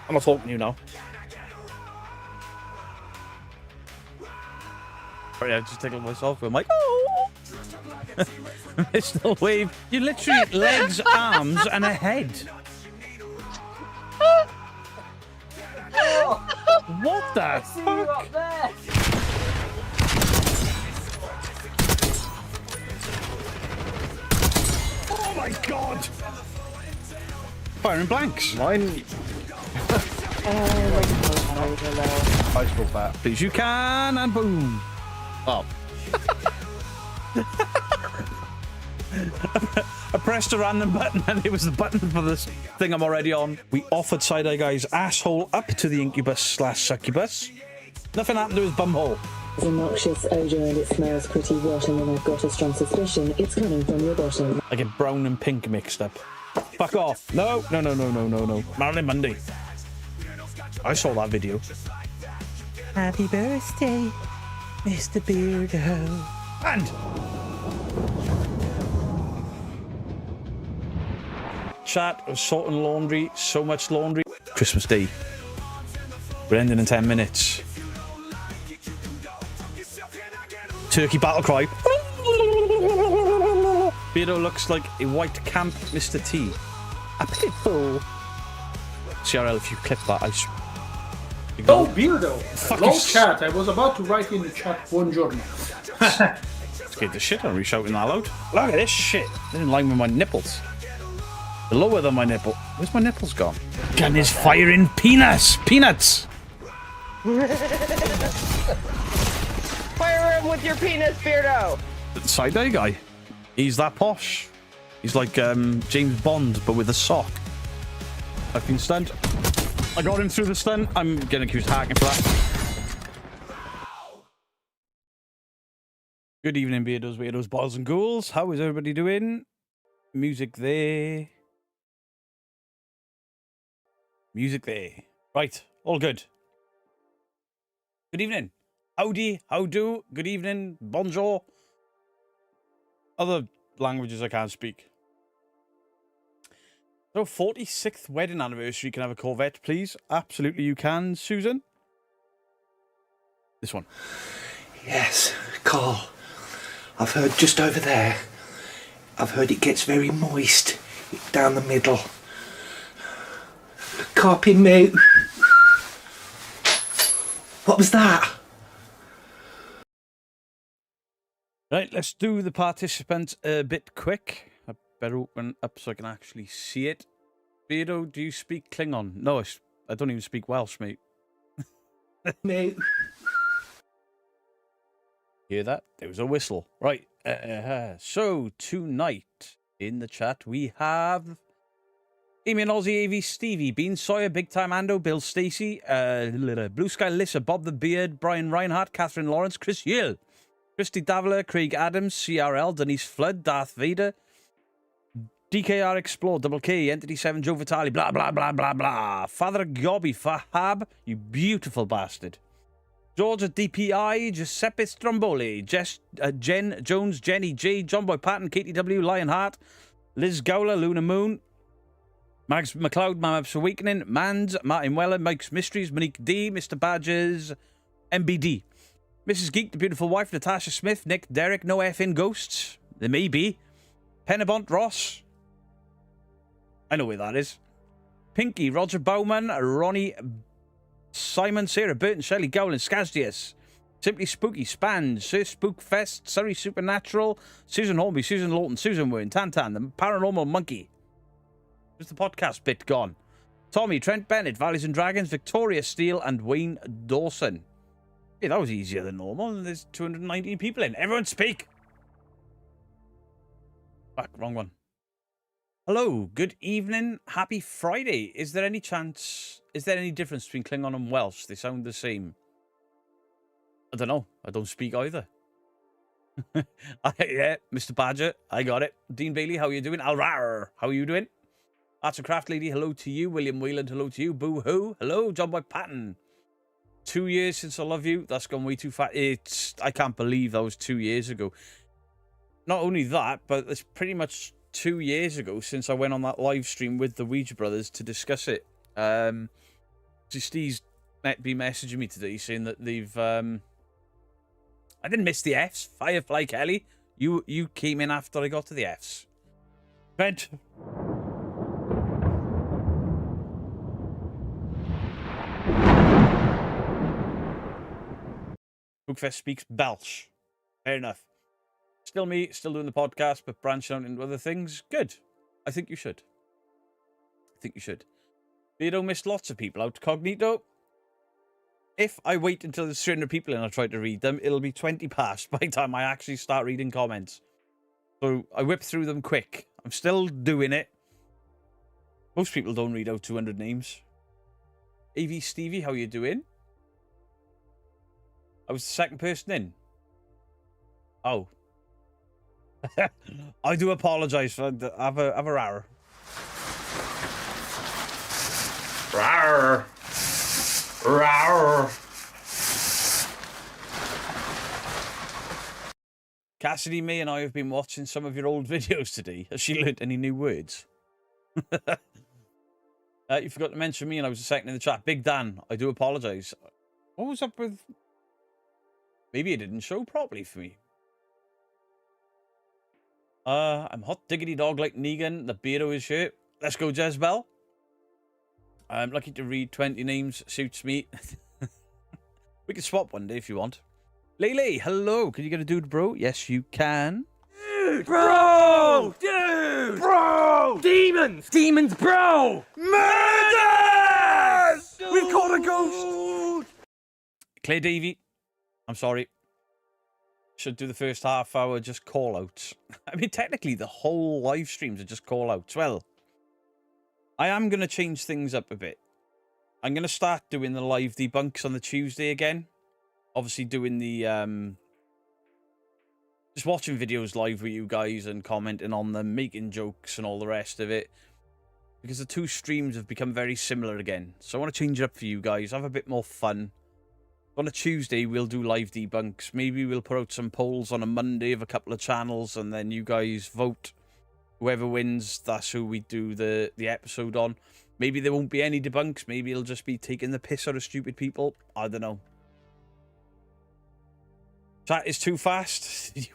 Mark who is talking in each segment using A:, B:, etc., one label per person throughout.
A: I'm not talking to you now. Sorry, I just tickled myself. I'm like, oh! Mr. Wave. You literally legs, arms, and a head. What the fuck? Oh my god! Firing blanks.
B: Mine. I spoke back.
A: Please you can, and boom. Oh. I pressed a random button and it was the button for this thing I'm already on. We offered Side-Eye Guy's asshole up to the incubus/succubus. Nothing happened to his bumhole.
C: It's a noxious odour and it smells pretty rotten, and I've got a strong suspicion it's coming from your bottom.
A: I get brown and pink mixed up. Fuck off. No. Marilyn Monday. I saw that video. Happy birthday, Mr. Beardo. And chat of sorting laundry, so much laundry. Christmas Day. We're ending in 10 minutes. Turkey battle cry. Beardo looks like a white camp Mr. T. A pitbull. CRL, if you clip that,
D: Oh, Beardo! Long chat. I was about to write in the chat, buongiorno.
A: Scared the shit out of me shouting that loud. Look at this shit. This is in line with my nipples. They're lower than my nipple. Where's my nipples gone? Gun is firing peanuts! Peanuts!
E: Fire him with your penis, Beardo!
A: Side-Eye Guy. He's that posh. He's like James Bond, but with a sock. I've been stunned. I got him through the stun. I'm getting accused of hacking for that. Good evening, Beardos, balls and ghouls. How is everybody doing? Music there. Music there. Right, all good. Good evening. Howdy, how do, good evening, bonjour. Other languages I can't speak. So, 46th wedding anniversary. Can I have a Corvette, please? Absolutely, you can, Susan. This one.
F: Yes, Carl. I've heard just over there. I've heard it gets very moist down the middle. Carping me. What was that?
A: Right, let's do the participants a bit quick. I better open up so I can actually see it. Beardo, do you speak Klingon? No, I don't even speak Welsh, mate.
F: Mate.
A: Hear that? There was a whistle. Right. So, tonight in the chat, we have Damien, Aussie, AV, Stevie, Bean, Sawyer, Big Time Ando, Bill Stacey, Blue Sky Lissa, Bob the Beard, Brian Reinhardt, Catherine Lawrence, Chris Yale, Christy Davila, Craig Adams, CRL, Denise Flood, Darth Vader, DKR Explore, Double K, Entity 7, Joe Vitale, blah, blah, blah, blah, blah. Father Gobby, Fahab, you beautiful bastard. Georgia DPI, Giuseppe Stromboli, Jen Jones, Jenny J, John Boy Patton, Katie W, Lionheart, Liz Gowler, Luna Moon, Mags McLeod, Mammoth's Awakening, Mans, Martin Weller, Mike's Mysteries, Monique D, Mr. Badgers, MBD, Mrs. Geek, The Beautiful Wife, Natasha Smith, Nick, Derek, No Effing Ghosts, there may be, Penabont Ross, I know where that is, Pinky, Roger Bowman, Ronnie, Simon, Sarah Burton, Shelley Gowland, Skazdius, Simply Spooky, Span, Sir Spookfest, Surrey Supernatural, Susan Hornby, Susan Lawton, Susan Wern, Tantan, The Paranormal Monkey. Where's the podcast bit gone? Tommy, Trent Bennett, Valleys and Dragons, Victoria Steele, and Wayne Dawson. Hey, that was easier than normal. There's 219 people in. Everyone speak! Fuck, wrong one. Hello, good evening, happy Friday. Is there any difference between Klingon and Welsh? They sound the same. I don't know. I don't speak either. Yeah, Mr. Badger, I got it. Dean Bailey, how are you doing? Alrar, how are you doing? Arts and Craft Lady, hello to you. William Whelan, hello to you. Boo hoo, hello. John Boy Patton. 2 years since I love you. That's gone way too fast. I can't believe that was 2 years ago. Not only that, but it's pretty much 2 years ago since I went on that live stream with the Ouija brothers to discuss it. Steve's been messaging me today saying that they've... I didn't miss the Fs. Firefly Kelly, you came in after I got to the Fs. Vent. Bookfest speaks Belsh. Fair enough. Still me, still doing the podcast, but branching out into other things. Good. I think you should. I think you should. Beardo missed lots of people out. Cognito. If I wait until there's 300 people and I try to read them, it'll be 20 past by the time I actually start reading comments. So I whip through them quick. I'm still doing it. Most people don't read out 200 names. AV Stevie, how you doing? I was the second person in. Oh. I do apologise for the have a rar.
D: Rawr. Rawr.
A: Cassidy, May and I have been watching some of your old videos today. Has she learnt any new words? You forgot to mention me and I was the second in the chat. Big Dan, I do apologise. What was up with... Maybe it didn't show properly for me. I'm hot diggity dog like Negan. The Beardo is here. Let's go, Jezebel. I'm lucky to read 20 names. Suits me. We can swap one day if you want. Lele, hello. Can you get a dude, bro? Yes, you can.
G: Dude, bro! Dude! Bro! Demons! Demons, bro! Murders! We've caught a ghost!
A: Claire Davey, I'm sorry. Should do the first half hour just call-outs. I mean, technically, the whole live streams are just call-outs. Well, I am going to change things up a bit. I'm going to start doing the live debunks on the Tuesday again. Obviously, doing the... just watching videos live with you guys and commenting on them, making jokes and all the rest of it. Because the two streams have become very similar again. So I want to change it up for you guys, have a bit more fun. On a Tuesday, we'll do live debunks. Maybe we'll put out some polls on a Monday of a couple of channels, and then you guys vote. Whoever wins, that's who we do the episode on. Maybe there won't be any debunks. Maybe it'll just be taking the piss out of stupid people. I don't know. Chat is too fast. You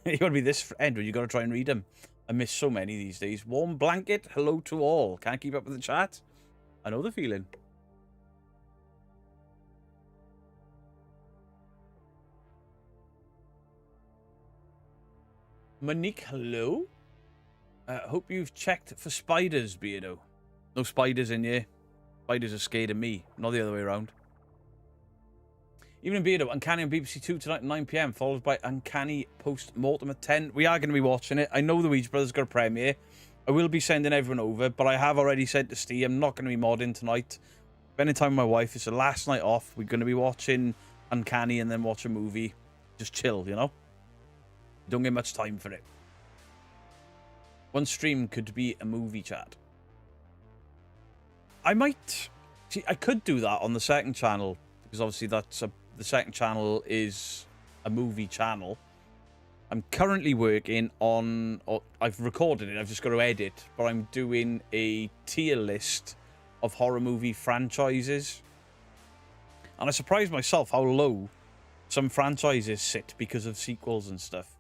A: want to be this... Andrew, you got to try and read them. I miss so many these days. Warm blanket, hello to all. Can't keep up with the chat. I know the feeling. Monique, hello. Hope you've checked for spiders, Beardo. No spiders in here. Spiders are scared of me, not the other way around. Evening, Beardo. Uncanny on BBC 2 tonight at 9 PM, followed by Uncanny post-mortem at 10. We are going to be watching it. I know the Ouija Brothers got a premiere. I will be sending everyone over, but I have already said to Steve, I'm not going to be modding tonight. Spending time with my wife. It's the last night off. We're going to be watching Uncanny and then watch a movie. Just chill, you know? Don't get much time for it. One stream could be a movie chat. I might... See, I could do that on the second channel, because obviously that's the second channel is a movie channel. I'm currently working on... I've recorded it, I've just got to edit, but I'm doing a tier list of horror movie franchises. And I surprised myself how low some franchises sit because of sequels and stuff.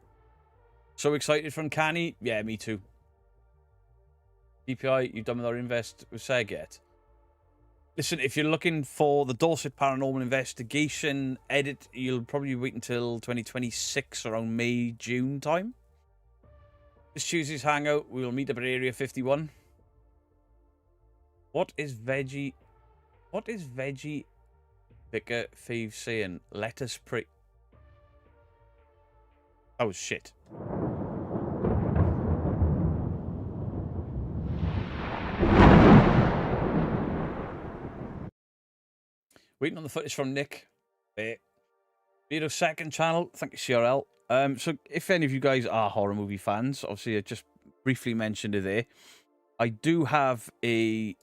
A: So excited for Uncanny? Yeah, me too. DPI, you done with our invest with Seg yet? Listen, if you're looking for the Dorset Paranormal Investigation edit, you'll probably wait until 2026, around May, June time. This Tuesday's hangout, we will meet up at Area 51. What is Veggie Vicar Fave saying? Let us pray. That was shit. Waiting on the footage from Nick. Beardo's second channel. Thank you, CRL. So if any of you guys are horror movie fans, obviously I just briefly mentioned it there. I do have a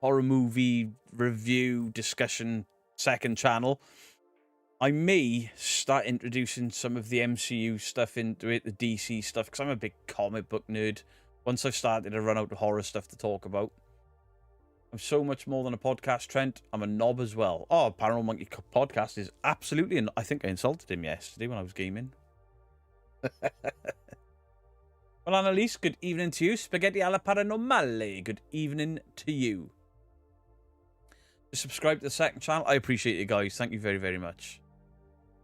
A: horror movie review discussion second channel. I may start introducing some of the MCU stuff into it, the DC stuff, because I'm a big comic book nerd. Once I've started to run out of horror stuff to talk about. I'm so much more than a podcast, Trent. I'm a knob as well. Oh, Paranormal Monkey podcast is absolutely... I think I insulted him yesterday when I was gaming. Well, Annalise, good evening to you. Spaghetti alla paranormale, good evening to you. Subscribe to the second channel. I appreciate it, guys. Thank you very, very much.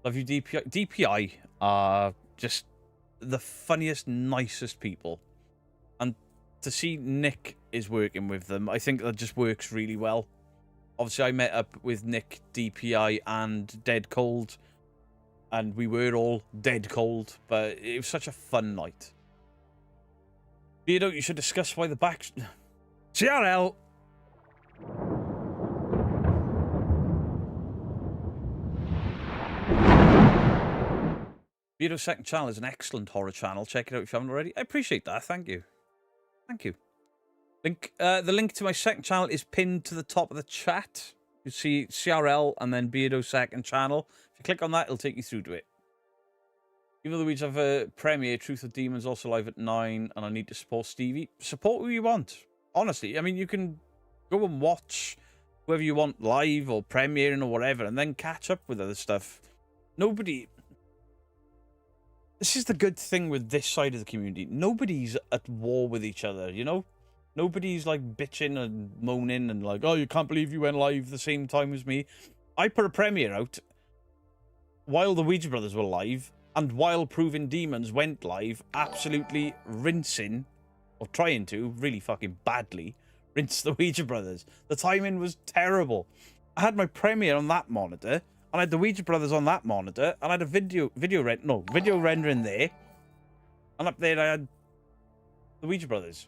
A: Love you, DPI. DPI are just the funniest, nicest people. And to see Nick is working with them, I think that just works really well. Obviously, I met up with Nick, DPI, and Dead Cold. And we were all dead cold. But it was such a fun night. Beardo, you should discuss why the back... CRL! Beardo's second channel is an excellent horror channel. Check it out if you haven't already. I appreciate that. Thank you. Thank you. The link to my second channel is pinned to the top of the chat. You see CRL and then Beardo's second channel. If you click on that, it'll take you through to it. Even though we have a premiere, Truth or Demons, also live at 9, and I need to support Stevie. Support who you want. Honestly, I mean, you can go and watch whoever you want live or premiering or whatever, and then catch up with other stuff. Nobody... This is the good thing with this side of the community. Nobody's at war with each other, you know? Nobody's like bitching and moaning and like, oh, you can't believe you went live the same time as me. I put a premiere out while the Ouija Brothers were live and while Proving Demons went live, absolutely rinsing, or trying to, really fucking badly, rinse the Ouija Brothers. The timing was terrible. I had my premiere on that monitor, and I had the Ouija Brothers on that monitor, and I had a video rendering there, and up there I had the Ouija Brothers.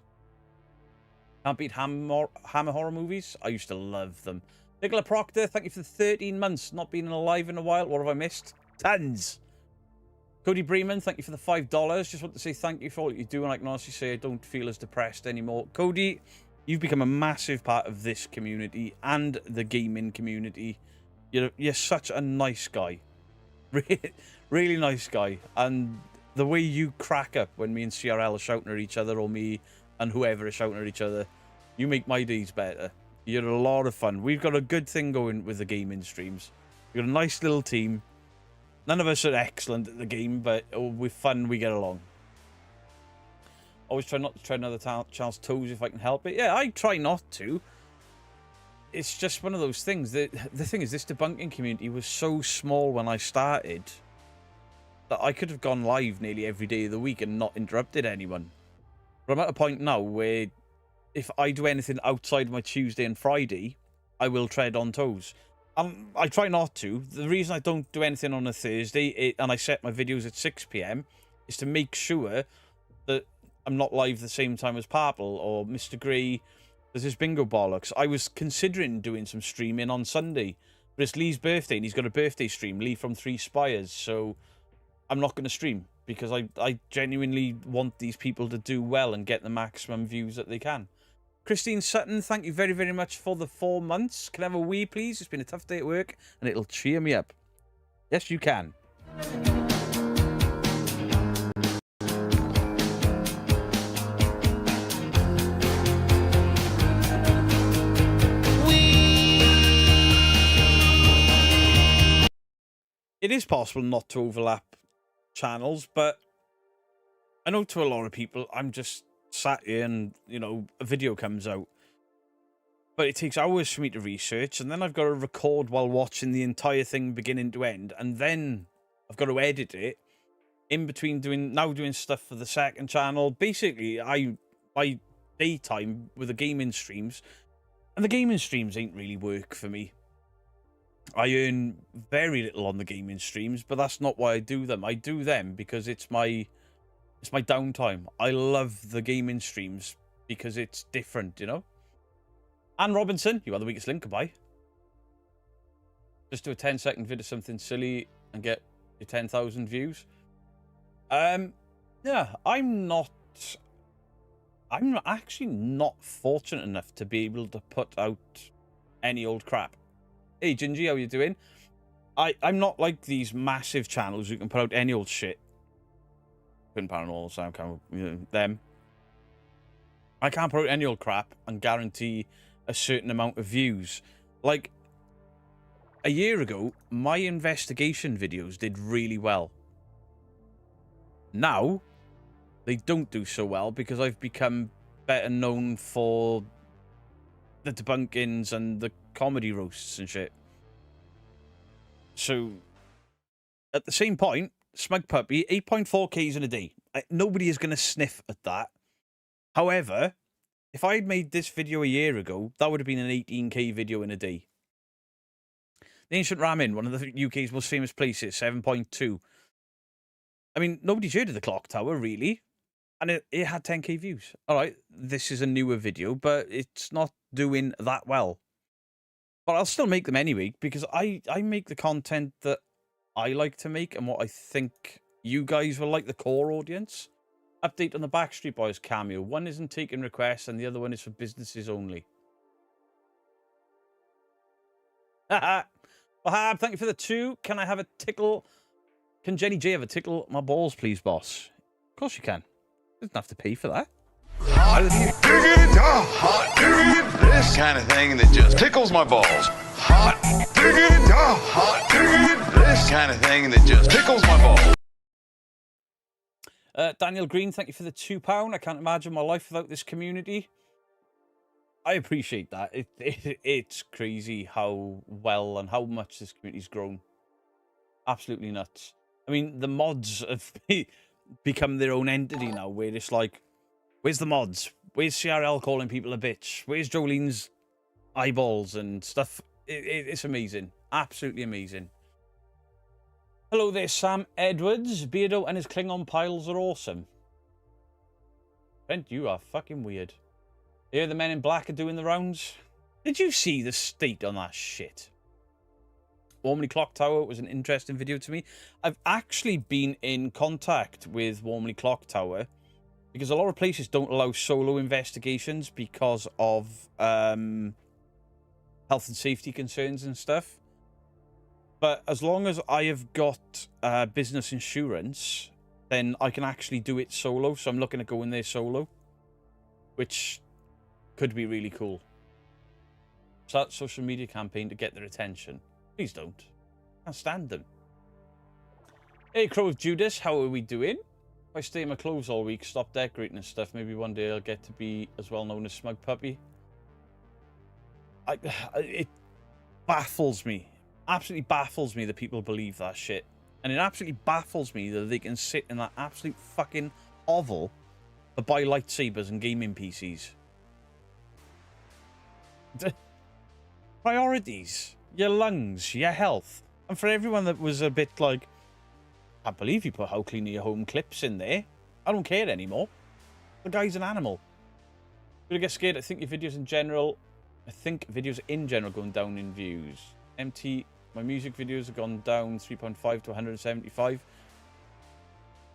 A: Can't beat Hammer horror movies. I used to love them. Nicola Proctor, thank you for the 13 months. Not been alive in a while. What have I missed? Tons. Cody Breeman, thank you for the $5. Just want to say thank you for all you do, and I can honestly say I don't feel as depressed anymore. Cody, you've become a massive part of this community and the gaming community. You're such a nice guy. Really nice guy. And the way you crack up when me and CRL are shouting at each other, or me and whoever is shouting at each other, you make my days better. You're a lot of fun. We've got a good thing going with the gaming streams. We've got a nice little team. None of us are excellent at the game, but with fun, we get along. Always try not to tread another child's toes if I can help it. Yeah, I try not to. It's just one of those things. The thing is, this debunking community was so small when I started that I could have gone live nearly every day of the week and not interrupted anyone. But I'm at a point now where if I do anything outside my Tuesday and Friday, I will tread on toes. I try not to. The reason I don't do anything on a Thursday and I set my videos at 6 PM is to make sure that I'm not live the same time as Purple or Mr. Grey. There's this bingo bollocks. I was considering doing some streaming on Sunday, but it's Lee's birthday and he's got a birthday stream, Lee from Three Spires, so I'm not going to stream because I genuinely want these people to do well and get the maximum views that they can. Christine Sutton, thank you very, very much for the 4 months. Can I have a wee, please? It's been a tough day at work and it'll cheer me up. Yes, you can. It is possible not to overlap channels, but I know to a lot of people, I'm just sat here and, you know, a video comes out. But it takes hours for me to research, and then I've got to record while watching the entire thing beginning to end, and then I've got to edit it in between doing stuff for the second channel. Basically, my daytime with the gaming streams, and the gaming streams ain't really work for me. I earn very little on the gaming streams, but that's not why I do them. I do them because it's my downtime. I love the gaming streams because it's different, you know? Anne Robinson, you are the weakest link, goodbye. Just do a 10-second vid of something silly and get your 10,000 views. Yeah, I'm actually not fortunate enough to be able to put out any old crap. Hey, Gingy, how you doing? I'm not like these massive channels who can put out any old shit. Couldn't paranormal sound camera, them. I can't put out any old crap and guarantee a certain amount of views. Like, a year ago, my investigation videos did really well. Now, they don't do so well because I've become better known for the debunkings and the comedy roasts and shit. So, at the same point, Smug Puppy, 8.4Ks in a day. Nobody is going to sniff at that. However, if I'd made this video a year ago, that would have been an 18K video in a day. The Ancient Ramen, one of the UK's most famous places, 7.2. I mean, nobody's heard of the clock tower, really. And it had 10K views. All right, this is a newer video, but it's not doing that well. But I'll still make them anyway, because I make the content that I like to make and what I think you guys will like, the core audience. Update on the Backstreet Boys cameo. One isn't taking requests and the other one is for businesses only. Haha. Wahab, thank you for the 2. Can I have a tickle? Can Jenny J have a tickle my balls, please, boss? Of course you can. Doesn't have to pay for that.
H: This kind of thing that just tickles my balls. Hot diggity dog. Hot diggity. This kind of thing that just tickles my balls.
A: Daniel Green, thank you for the £2. I can't imagine my life without this community. I appreciate that. It's crazy how well and how much this community's grown. Absolutely nuts. I mean, the mods have become their own entity now, where it's like, where's the mods? Where's CRL calling people a bitch? Where's Jolene's eyeballs and stuff? It's amazing. Absolutely amazing. Hello there, Sam Edwards. Beardo and his Klingon piles are awesome. Brent, you are fucking weird. Here the men in black are doing the rounds. Did you see the state on that shit? Warmly Clock Tower was an interesting video to me. I've actually been in contact with Warmly Clock Tower because a lot of places don't allow solo investigations because of health and safety concerns and stuff. But as long as I have got business insurance, then I can actually do it solo. So I'm looking at going there solo, which could be really cool. Start social media campaign to get their attention. Please don't. I can't stand them. Hey, Crow of Judas, how are we doing? If I stay in my clothes all week, stop decorating and stuff, maybe one day I'll get to be as well known as Smug Puppy. It baffles me. Absolutely baffles me that people believe that shit. And it absolutely baffles me that they can sit in that absolute fucking hovel to buy lightsabers and gaming PCs. Priorities. Your lungs, your health. And for everyone that was a bit like, I can't believe you put How Clean Are Your Home clips in there. I don't care anymore. The guy's an animal. Gonna get scared. I think your videos in general, going down in views. MT, my music videos have gone down 3.5 to 175.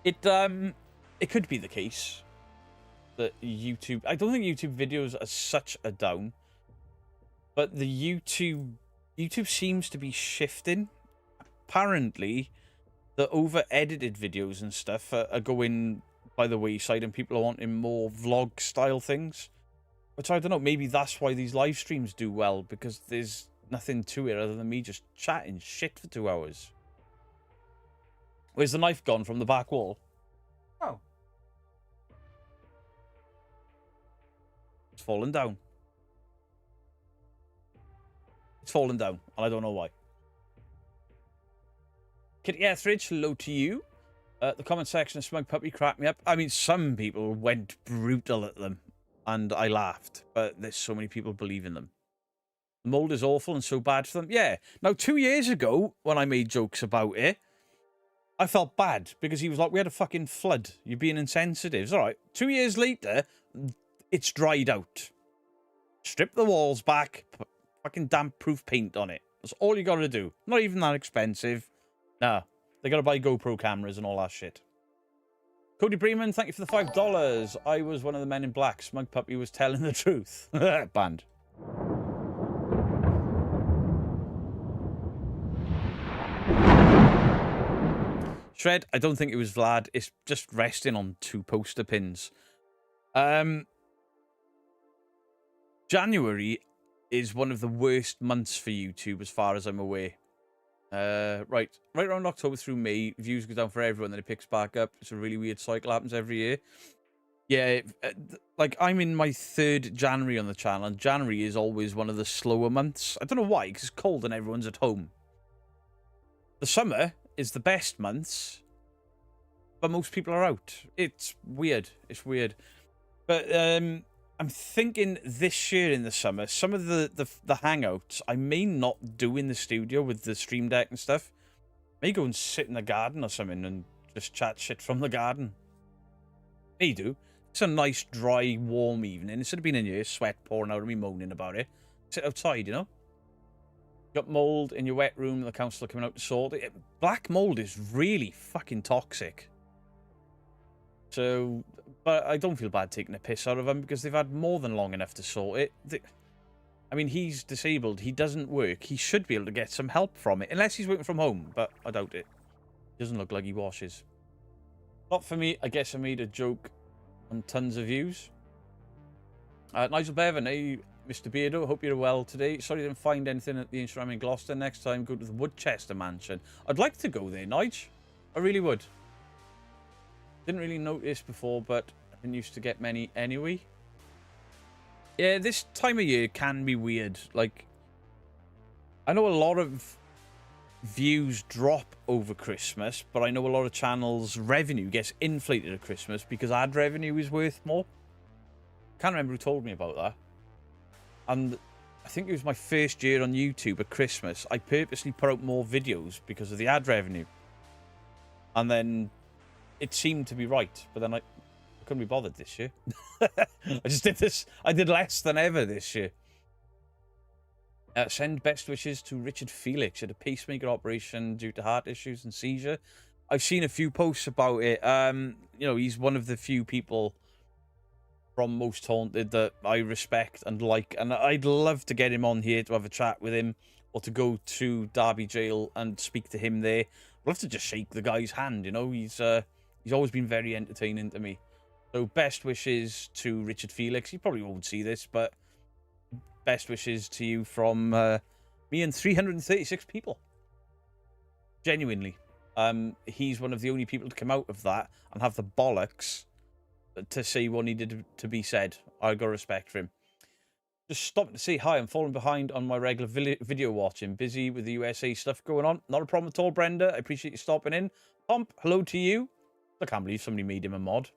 A: It could be the case that YouTube, I don't think YouTube videos are such a down, but the YouTube seems to be shifting. Apparently, the over-edited videos and stuff are going by the wayside and people are wanting more vlog-style things. Which, I don't know, maybe that's why these live streams do well, because there's nothing to it other than me just chatting shit for 2 hours. Where's the knife gone from the back wall? Oh. It's fallen down. It's fallen down, and I don't know why. Kitty Etheridge, hello to you. The comment section of Smug Puppy cracked me up. I mean, some people went brutal at them, and I laughed. But there's so many people believe in them. The mold is awful and so bad for them. Yeah. Now, 2 years ago, when I made jokes about it, I felt bad, because he was like, we had a fucking flood. You're being insensitive. It's all right. 2 years later, it's dried out. Strip the walls back, put fucking damp-proof paint on it. That's all you got to do. Not even that expensive. Nah, they got to buy GoPro cameras and all that shit. Cody Breman, thank you for the $5. I was one of the men in black. Smug Puppy was telling the truth. Banned. Shred, I don't think it was Vlad. It's just resting on 2 poster pins. January is one of the worst months for YouTube as far as I'm aware. Right around October through May, views go down for everyone, then it picks back up. It's a really weird cycle, happens every year. Yeah, like I'm in my 3rd January on the channel, and January is always one of the slower months. I don't know why, because it's cold and everyone's at home. The summer is the best months, but most people are out. It's weird. It's weird. But I'm thinking this year in the summer, some of the hangouts I may not do in the studio with the stream deck and stuff. May go and sit in the garden or something and just chat shit from the garden. May do. It's a nice, dry, warm evening. Instead of being in here, sweat pouring out of me moaning about it. Sit outside, you know? Got mould in your wet room, the council are coming out to sort it. Black mould is really fucking toxic. So, but I don't feel bad taking a piss out of them because they've had more than long enough to sort it. I mean, he's disabled. He doesn't work. He should be able to get some help from it. Unless he's working from home, but I doubt it. He doesn't look like he washes. Not for me. I guess I made a joke on tons of views. Nigel Bevan, hey, Mr. Beardo, hope you're well today. Sorry I didn't find anything at the Ancient Ram in Gloucester. Next time, go to the Woodchester Mansion. I'd like to go there, Nige. I really would. Didn't really notice before, but I didn't used to get many anyway. Yeah, this time of year can be weird. Like, I know a lot of views drop over Christmas, but I know a lot of channels' revenue gets inflated at Christmas because ad revenue is worth more. Can't remember who told me about that. And I think it was my first year on YouTube at Christmas. I purposely put out more videos because of the ad revenue. And then it seemed to be right. But then I couldn't be bothered this year. I just did this. I did less than ever this year. Send best wishes to Richard Felix. Had a pacemaker operation due to heart issues and seizure. I've seen a few posts about it. You know, he's one of the few people from Most Haunted that I respect and like, and I'd love to get him on here to have a chat with him, or to go to Derby Jail and speak to him there. I'd love to just shake the guy's hand, you know. He's always been very entertaining to me. So best wishes to Richard Felix. He probably won't see this, but best wishes to you from me and 336 people. Genuinely. He's one of the only people to come out of that and have the bollocks to say what needed to be said. I got respect for him. Just stopping to say hi. I'm falling behind on my regular video watching. Busy with the USA stuff going on. Not a problem at all, Brenda. I appreciate you stopping in. Pomp, hello to you. I can't believe somebody made him a mod.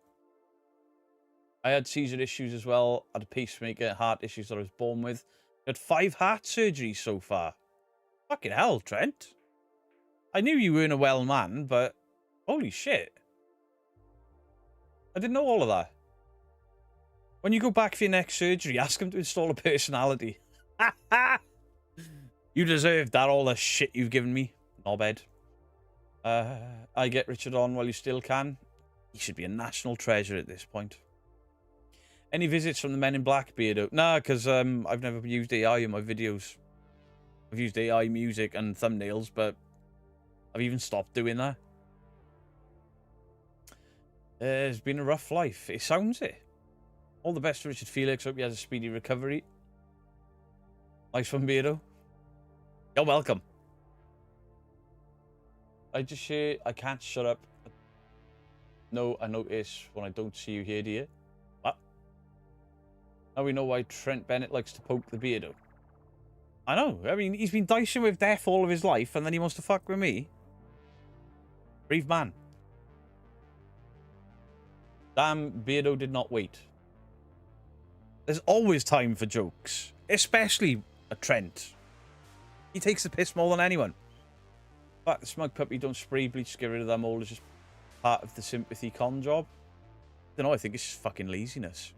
A: I had seizure issues as well. I had a pacemaker, heart issues that I was born with. I had 5 heart surgeries so far. Fucking hell, Trent. I knew you weren't a well man, but holy shit. I didn't know all of that. When you go back for your next surgery, ask him to install a personality. You deserve that, all the shit you've given me. Knobhead. I get Richard on while you still can. He should be a national treasure at this point. Any visits from the Men in Black, Beardo? Nah, because I've never used AI in my videos. I've used AI music and thumbnails, but I've even stopped doing that. It's been a rough life. It sounds it. All the best to Richard Felix. Hope he has a speedy recovery. Nice one, Beardo. You're welcome. I just share. I can't shut up. No, I notice when I don't see you here, dear. What? Now we know why Trent Bennett likes to poke the Beardo. I know. I mean, he's been dicing with death all of his life, and then he wants to fuck with me. Brave man. Damn, Beardo did not wait. There's always time for jokes, especially a Trent. He takes the piss more than anyone. But the smug puppy, don't spray bleach, get rid of them all. It's just part of the sympathy con job. I don't know, I think it's just fucking laziness.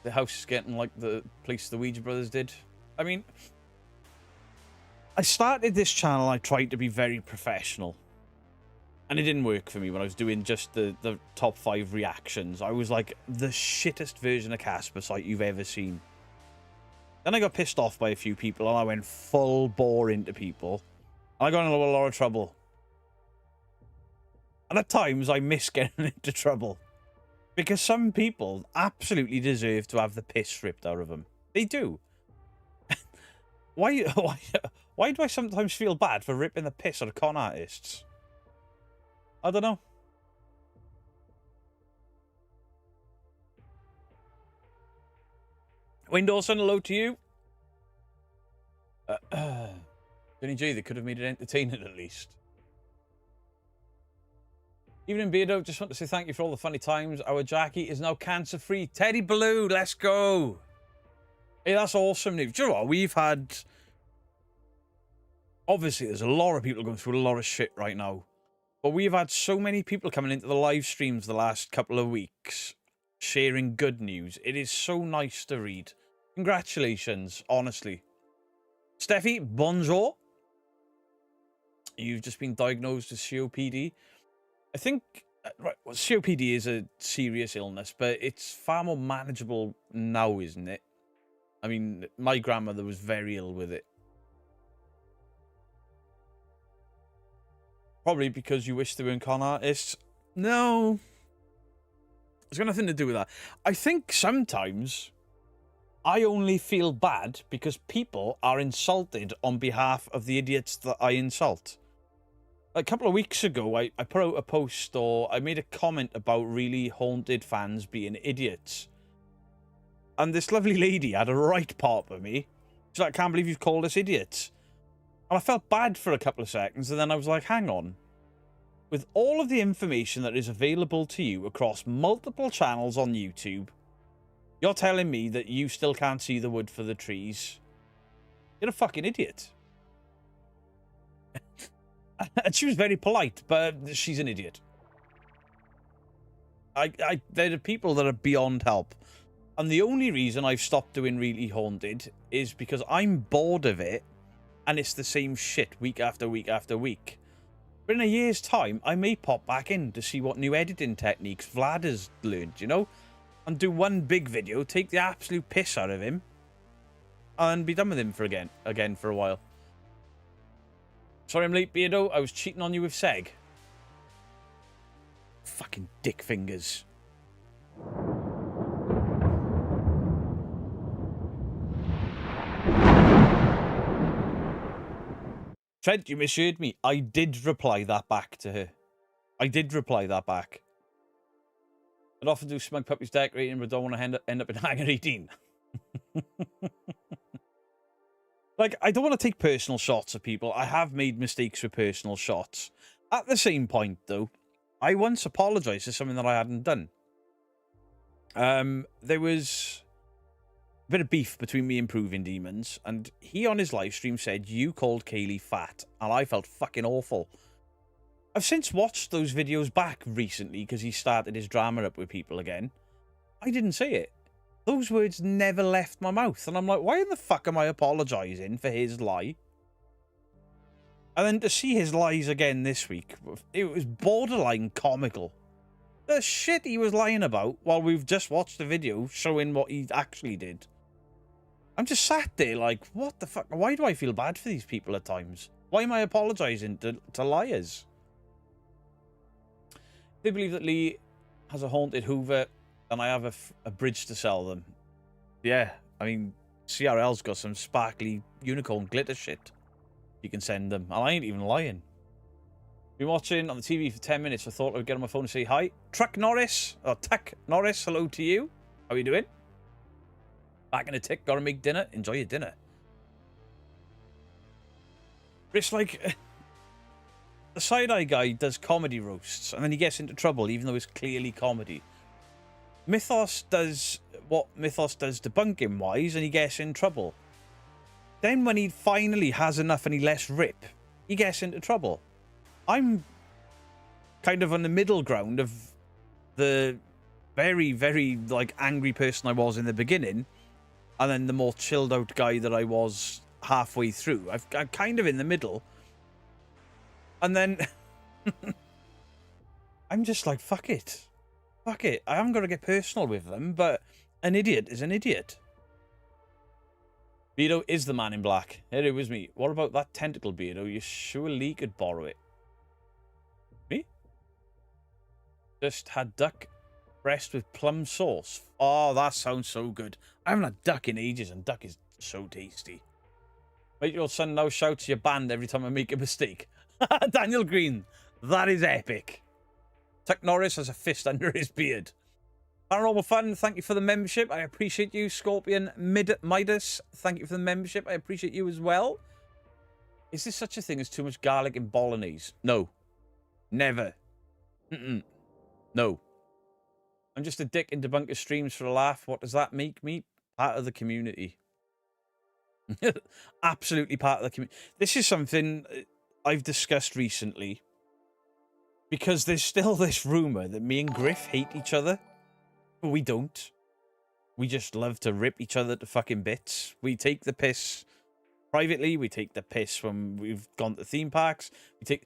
A: The house is getting like the place the Ouija brothers did. I mean, I started this channel, I tried to be very professional. And it didn't work for me when I was doing just the top 5 reactions. I was like the shittest version of Casper site you've ever seen. Then I got pissed off by a few people and I went full bore into people. And I got in a lot of trouble And at times, I miss getting into trouble. Because some people absolutely deserve to have the piss ripped out of them. They do. Why do I sometimes feel bad for ripping the piss out of con artists? I don't know. Wayne Dawson, hello to you. Johnny G, they could have made it entertaining at least. Evening Beardo, just want to say thank you for all the funny times. Our Jackie is now cancer-free. Teddy Blue, let's go. Hey, that's awesome news. Do you know what? We've had... Obviously, there's a lot of people going through a lot of shit right now. But we've had so many people coming into the live streams the last couple of weeks, sharing good news. It is so nice to read. Congratulations, honestly. Steffi, bonjour. You've just been diagnosed with COPD. I think, right, well, COPD is a serious illness, but it's far more manageable now, isn't it? I mean, my grandmother was very ill with it. Probably because you wish they were con artists. No. It's got nothing to do with that. I think sometimes I only feel bad because people are insulted on behalf of the idiots that I insult. A couple of weeks ago, I put out a post or I made a comment about really haunted fans being idiots. And this lovely lady had a right pop at me. She's like, I can't believe you've called us idiots. And I felt bad for a couple of seconds, and then I was like, hang on. With all of the information that is available to you across multiple channels on YouTube, you're telling me that you still can't see the wood for the trees. You're a fucking idiot. And she was very polite, but she's an idiot. There are people that are beyond help. And the only reason I've stopped doing Really Haunted is because I'm bored of it. And it's the same shit week after week after week. But in a year's time, I may pop back in to see what new editing techniques Vlad has learned, you know? And do one big video, take the absolute piss out of him. And be done with him for again for a while. Sorry I'm late, Beardo. I was cheating on you with Seg. Fucking dick fingers. Trent, you misheard me. I did reply that back to her. I did reply that back. I'd often do smug puppies decorating, but don't want to end up in Hangar 18. Like, I don't want to take personal shots of people. I have made mistakes with personal shots. At the same point, though, I once apologized for something that I hadn't done. There was a bit of beef between me and Proving Demons, and he on his live stream said, you called Kaylee fat, and I felt fucking awful. I've since watched those videos back recently because he started his drama up with people again. I didn't say it. Those words never left my mouth. And I'm like, why in the fuck am I apologising for his lie? And then to see his lies again this week, it was borderline comical. The shit he was lying about while we've just watched the video showing what he actually did. I'm just sat there like, what the fuck? Why do I feel bad for these people at times? Why am I apologising to liars? They believe that Lee has a haunted Hoover and I have a bridge to sell them. Yeah, I mean, CRL's got some sparkly unicorn glitter shit you can send them. And I ain't even lying. Been watching on the TV for 10 minutes. I thought I would get on my phone and say hi. Truck Norris, or Tuck Norris, hello to you. How are you doing? Back in a tick, gotta make dinner. Enjoy your dinner. But it's like... The side-eye guy does comedy roasts, and then he gets into trouble, even though it's clearly comedy. Mythos does what Mythos does debunking-wise, and he gets in trouble. Then when he finally has enough and he lets rip, he gets into trouble. I'm kind of on the middle ground of the very, very, like, angry person I was in the beginning, and then the more chilled-out guy that I was halfway through. I'm kind of in the middle. And then I'm just like, fuck it. Fuck it. I haven't got to get personal with them, but an idiot is an idiot. Beardo is the man in black. Here it was me. What about that tentacle, Beardo? You surely could borrow it. Me? Just had duck breast with plum sauce. Oh, that sounds so good. I haven't had duck in ages, and duck is so tasty. Make your son now shouts your band every time I make a mistake. Daniel Green, that is epic. Tuck Norris has a fist under his beard. Paranormal Fun, thank you for the membership. I appreciate you. Scorpion Midas, thank you for the membership. I appreciate you as well. Is there such a thing as too much garlic in bolognese? No. Never. No. I'm just a dick in debunker streams for a laugh. What does that make me? Part of the community. Absolutely part of the community. This is something I've discussed recently. Because there's still this rumour that me and Griff hate each other. But we don't. We just love to rip each other to fucking bits. We take the piss privately. We take the piss when we've gone to theme parks. We take...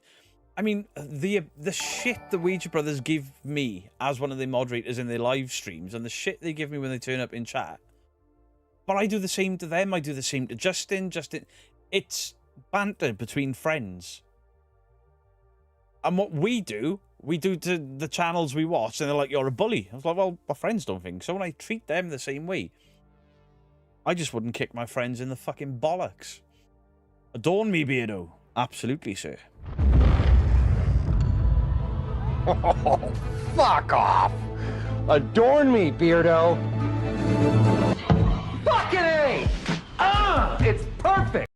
A: I mean, the shit the Ouija Brothers give me as one of the moderators in their live streams, and the shit they give me when they turn up in chat. But I do the same to them. I do the same to Justin. It's banter between friends. And what we do to the channels we watch, and they're like, you're a bully. I was like, well, my friends don't think so, and I treat them the same way. I just wouldn't kick my friends in the fucking bollocks. Adorn me, Beardo. Absolutely, sir.
G: Oh, fuck off! Adorn me, Beardo! Fucking A! It's perfect!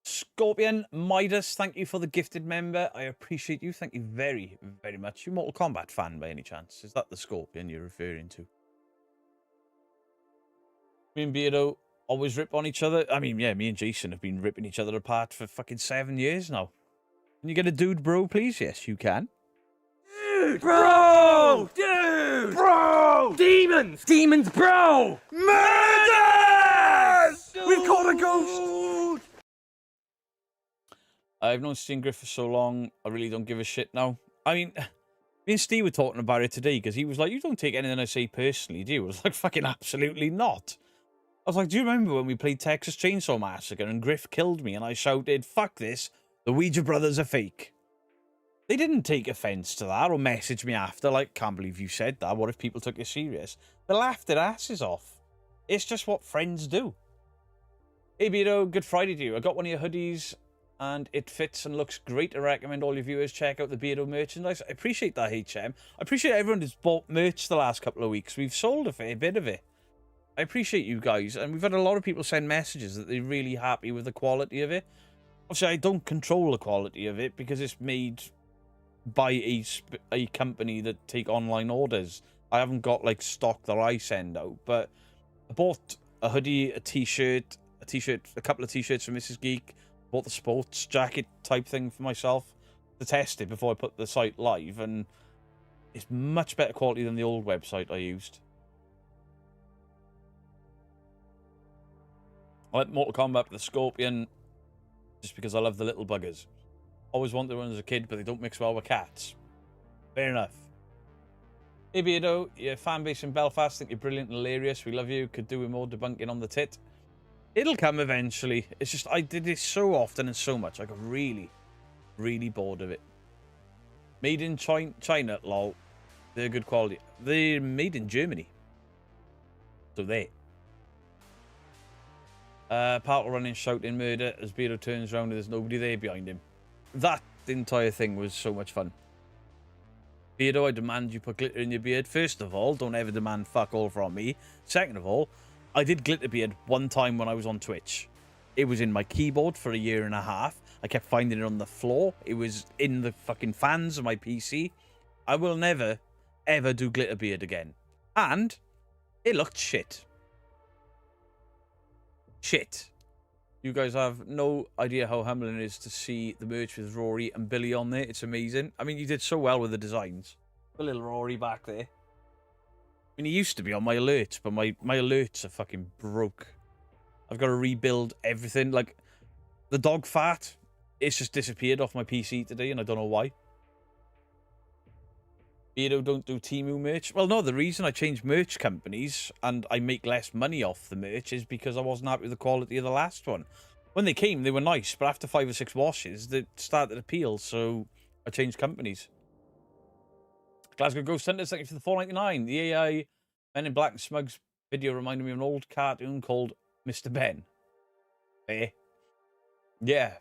A: Scorpion Midas, thank you for the gifted member. I appreciate you. Thank you very, very much. You Mortal Kombat fan by any chance? Is that the Scorpion you're referring to? Me and Beardo always rip on each other. I mean, yeah, me and Jason have been ripping each other apart for fucking 7 years now. Can you get a dude bro, please? Yes, you can.
G: Dude, bro! Dude! Bro! Demons! Demons, bro! Murders! We've caught a ghost!
A: I've known Steve Griff for so long, I really don't give a shit now. I mean, me and Steve were talking about it today, because he was like, you don't take anything I say personally, do you? I was like, fucking absolutely not. I was like, do you remember when we played Texas Chainsaw Massacre and Griff killed me and I shouted, fuck this, the Ouija Brothers are fake? They didn't take offense to that or message me after, like, can't believe you said that. What if people took it serious? They laughed their asses off. It's just what friends do. Hey, Beardo, good Friday to you. I got one of your hoodies and it fits and looks great. I recommend all your viewers check out the Beardo merchandise. I appreciate that, HM. I appreciate everyone who's bought merch the last couple of weeks. We've sold a fair bit of it. I appreciate you guys. And we've had a lot of people send messages that they're really happy with the quality of it. Obviously, I don't control the quality of it because it's made by a company that take online orders. I haven't got like stock that I send out, but I bought a hoodie, a t-shirt, a couple of t-shirts from Mrs. Geek. Bought the sports jacket type thing for myself to test it before I put the site live, and it's much better quality than the old website I used. I like Mortal Kombat with the Scorpion just because I love the little buggers. Always wanted one as a kid, but they don't mix well with cats. Fair enough. Hey Beardo, your fan base in Belfast think you're brilliant and hilarious. We love you. Could do with more debunking on the tit. It'll come eventually. It's just I did this so often and so much. I got really, really bored of it. Made in China, lol. They're good quality. They're made in Germany. So they. Parkle running, shouting murder as Beardo turns around and there's nobody there behind him. That entire thing was so much fun. Beardo, I demand you put glitter in your beard. First of all, don't ever demand fuck all from me. Second of all, I did glitter beard one time when I was on Twitch. It was in my keyboard for 1.5 years. I kept finding it on the floor. It was in the fucking fans of my PC. I will never, ever do glitter beard again. And it looked shit. Shit. You guys have no idea how humbling it is to see the merch with Rory and Billy on there. It's amazing. I mean, you did so well with the designs. A little Rory back there. I mean, he used to be on my alerts, but my alerts are fucking broke. I've got to rebuild everything. Like, the dog fart, it's just disappeared off my PC today, and I don't know why. Beardo don't do Temu merch. Well, no, the reason I changed merch companies and I make less money off the merch is because I wasn't happy with the quality of the last one. When they came, they were nice, but after 5 or 6 washes, they started to peel, so I changed companies. Glasgow Ghost Hunters, thank you for the 4.99. The AI Men in Black and Smugs video reminded me of an old cartoon called Mr. Ben. Eh? Yeah.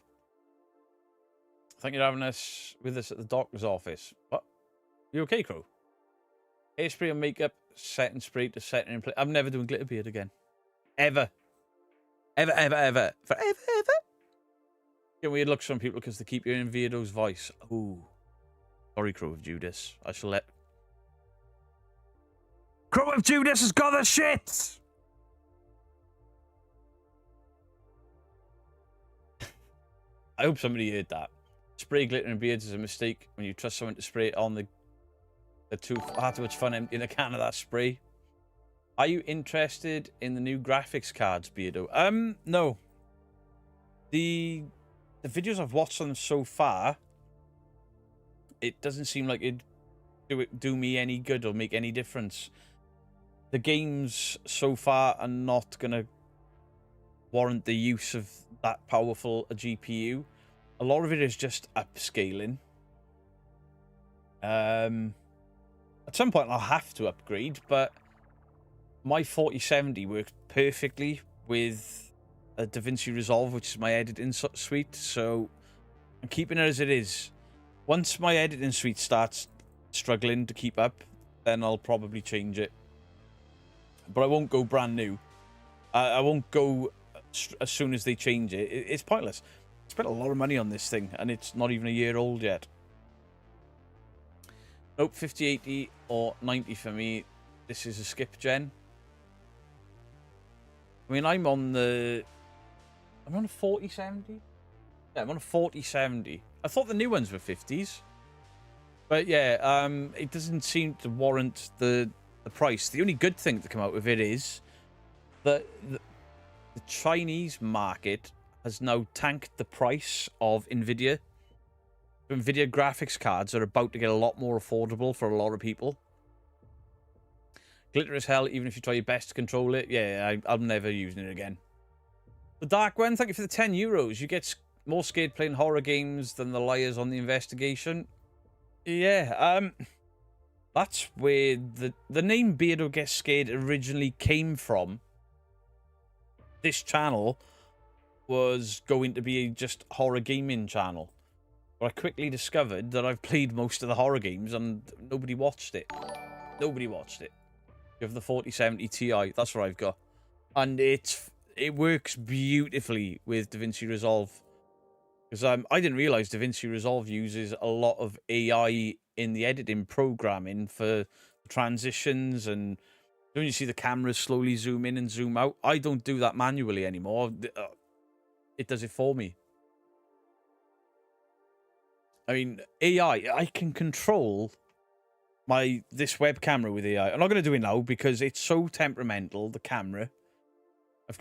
A: Thank you for having us with us at the doctor's office. What? You okay, Crow? Hairspray and makeup, setting spray to setting in place. I'm never doing glitter beard again. Ever. Ever, ever, ever. Forever, ever. Get weird looks from people because they keep hearing Vierdo's voice. Ooh. Sorry, Crow of Judas. I shall let... Crow of Judas has got the shit! I hope somebody heard that. Spray glitter and beards is a mistake when you trust someone to spray it on the too far too much fun emptying a can of that spray. Are you interested in the new graphics cards, Beardo? No. The videos I've watched on them so far, it doesn't seem like it'd do me any good or make any difference. The games so far are not gonna warrant the use of that powerful a GPU. A lot of it is just upscaling. At some point I'll have to upgrade, but my 4070 works perfectly with a DaVinci Resolve, which is my editing suite, so I'm keeping it as it is. Once my editing suite starts struggling to keep up, then I'll probably change it. But I won't go brand new. I won't go as soon as they change it. It's pointless. I spent a lot of money on this thing, and it's not even a year old yet. Nope, 5080 or 90 for me. This is a skip gen. I mean, I'm on a 4070. Yeah, I'm on a 4070. I thought the new ones were 50s. But yeah, it doesn't seem to warrant the price. The only good thing to come out of it is that the Chinese market has now tanked the price of Nvidia. Nvidia graphics cards are about to get a lot more affordable for a lot of people. Glitter as hell, even if you try your best to control it. Yeah, I'm never using it again. The Dark One, thank you for the €10. You get more scared playing horror games than the liars on the investigation. Yeah, that's where the name Beardo Gets Scared originally came from. This channel was going to be just horror gaming channel. But I quickly discovered that I've played most of the horror games and nobody watched it. Nobody watched it. You have the 4070 Ti, that's what I've got. And it works beautifully with DaVinci Resolve. Because I didn't realize DaVinci Resolve uses a lot of AI in the editing programming for transitions, and when you see the cameras slowly zoom in and zoom out, I don't do that manually anymore. It does it for me. I mean, AI, I can control this web camera with AI. I'm not going to do it now because it's so temperamental, the camera.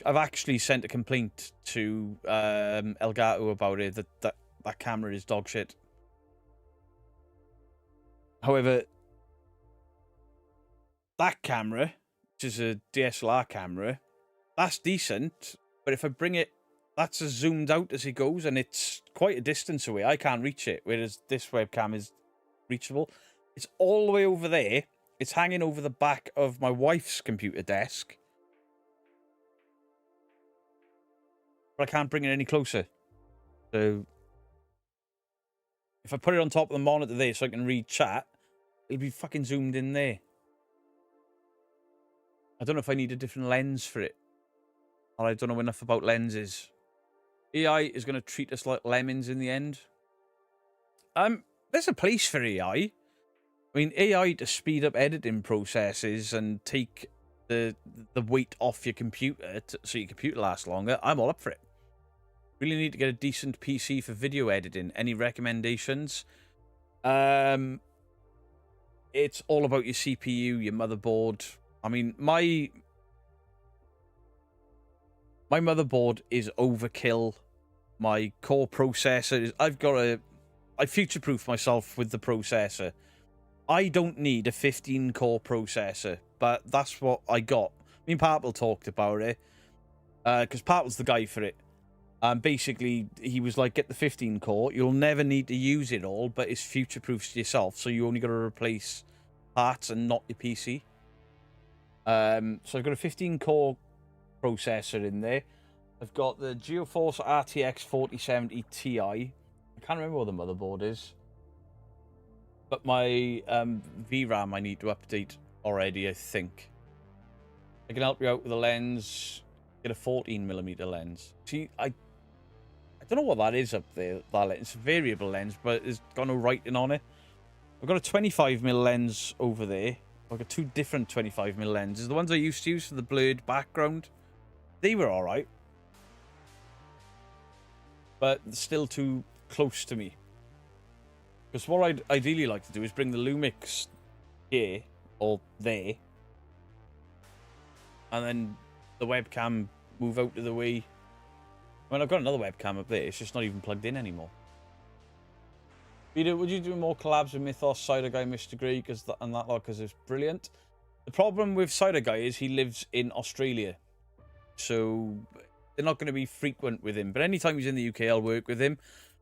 A: I've actually sent a complaint to Elgato about it, that camera is dog shit. However, that camera, which is a DSLR camera, that's decent, but if I bring it, that's as zoomed out as it goes, and it's quite a distance away. I can't reach it, whereas this webcam is reachable. It's all the way over there. It's hanging over the back of my wife's computer desk. But I can't bring it any closer. So if I put it on top of the monitor there so I can read chat, it'll be fucking zoomed in there. I don't know if I need a different lens for it. Or I don't know enough about lenses. AI is going to treat us like lemons in the end. There's a place for AI. I mean, AI to speed up editing processes and take the weight off your computer so your computer lasts longer. I'm all up for it. Really need to get a decent PC for video editing. Any recommendations? It's all about your CPU, your motherboard. I mean, my motherboard is overkill. My core processor is... I future-proof myself with the processor. I don't need a 15-core processor, but that's what I got. Me and Parple talked about it, because Parple's the guy for it. Basically, he was like, get the 15-core. You'll never need to use it all, but it's future-proofs yourself, so you only got to replace parts and not your PC. So I've got a 15-core processor in there. I've got the GeoForce RTX 4070 Ti. I can't remember what the motherboard is. But my VRAM I need to update already, I think. I can help you out with a lens. Get a 14mm lens. See, I don't know what that is up there. That lens. It's a variable lens, but it's got no writing on it. I've got a 25mm lens over there. I've got two different 25mm lenses. The ones I used to use for the blurred background, they were alright. But still too close to me. Because what I'd ideally like to do is bring the Lumix here, or there. And then the webcam move out of the way. I mean, I've got another webcam up there. It's just not even plugged in anymore. Peter, would you do more collabs with Mythos, Cider Guy, Mr. Grey, because it's brilliant? The problem with Cider Guy is he lives in Australia, so they're not going to be frequent with him. But anytime he's in the UK, I'll work with him.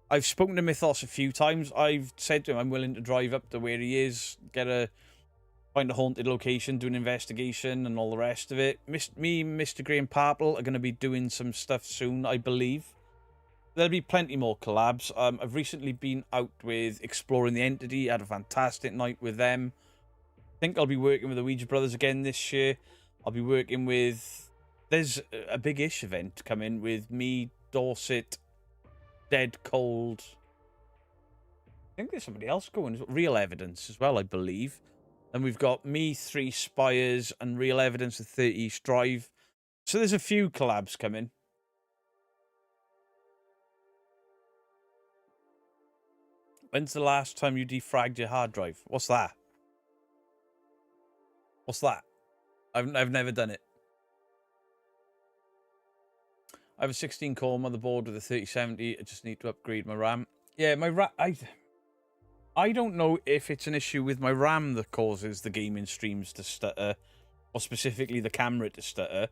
A: I've spoken to Mythos a few times. I've said to him I'm willing to drive up to where he is, find a haunted location, do an investigation, and all the rest of it. Me, Mr. Grey, and Parple are going to be doing some stuff soon, I believe. There'll be plenty more collabs. I've recently been out with Exploring the Entity. Had a fantastic night with them. I think I'll be working with the Ouija Brothers again this year. I'll be working with... There's a big-ish event coming with me, Dorset, Dead Cold. I think there's somebody else going. Real Evidence as well, I believe. And we've got me, 3 Spires, and Real Evidence at 30 East Drive. So there's a few collabs coming. When's the last time you defragged your hard drive? What's that? What's that? I've never done it. I have a 16-core motherboard with a 3070. I just need to upgrade my RAM. Yeah, my RAM... I don't know if it's an issue with my RAM that causes the gaming streams to stutter, or specifically the camera to stutter,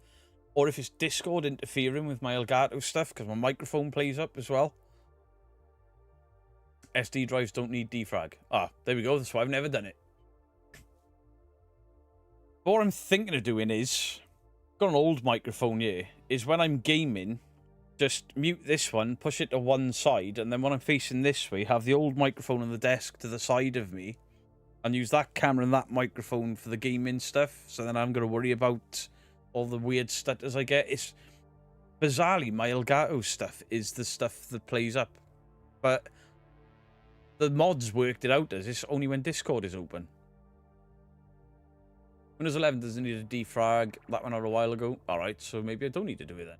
A: or if it's Discord interfering with my Elgato stuff, because my microphone plays up as well. SD drives don't need defrag. Ah, there we go. That's why I've never done it. But what I'm thinking of doing is, got an old microphone here, is when I'm gaming, just mute this one, push it to one side, and then when I'm facing this way, have the old microphone on the desk to the side of me, and use that camera and that microphone for the gaming stuff, so then I'm going to worry about all the weird stutters I get. It's bizarrely, my Elgato stuff is the stuff that plays up. But the mods worked it out as it's only when Discord is open. Windows 11 doesn't need a defrag. That went out a while ago. Alright, so maybe I don't need to do it then.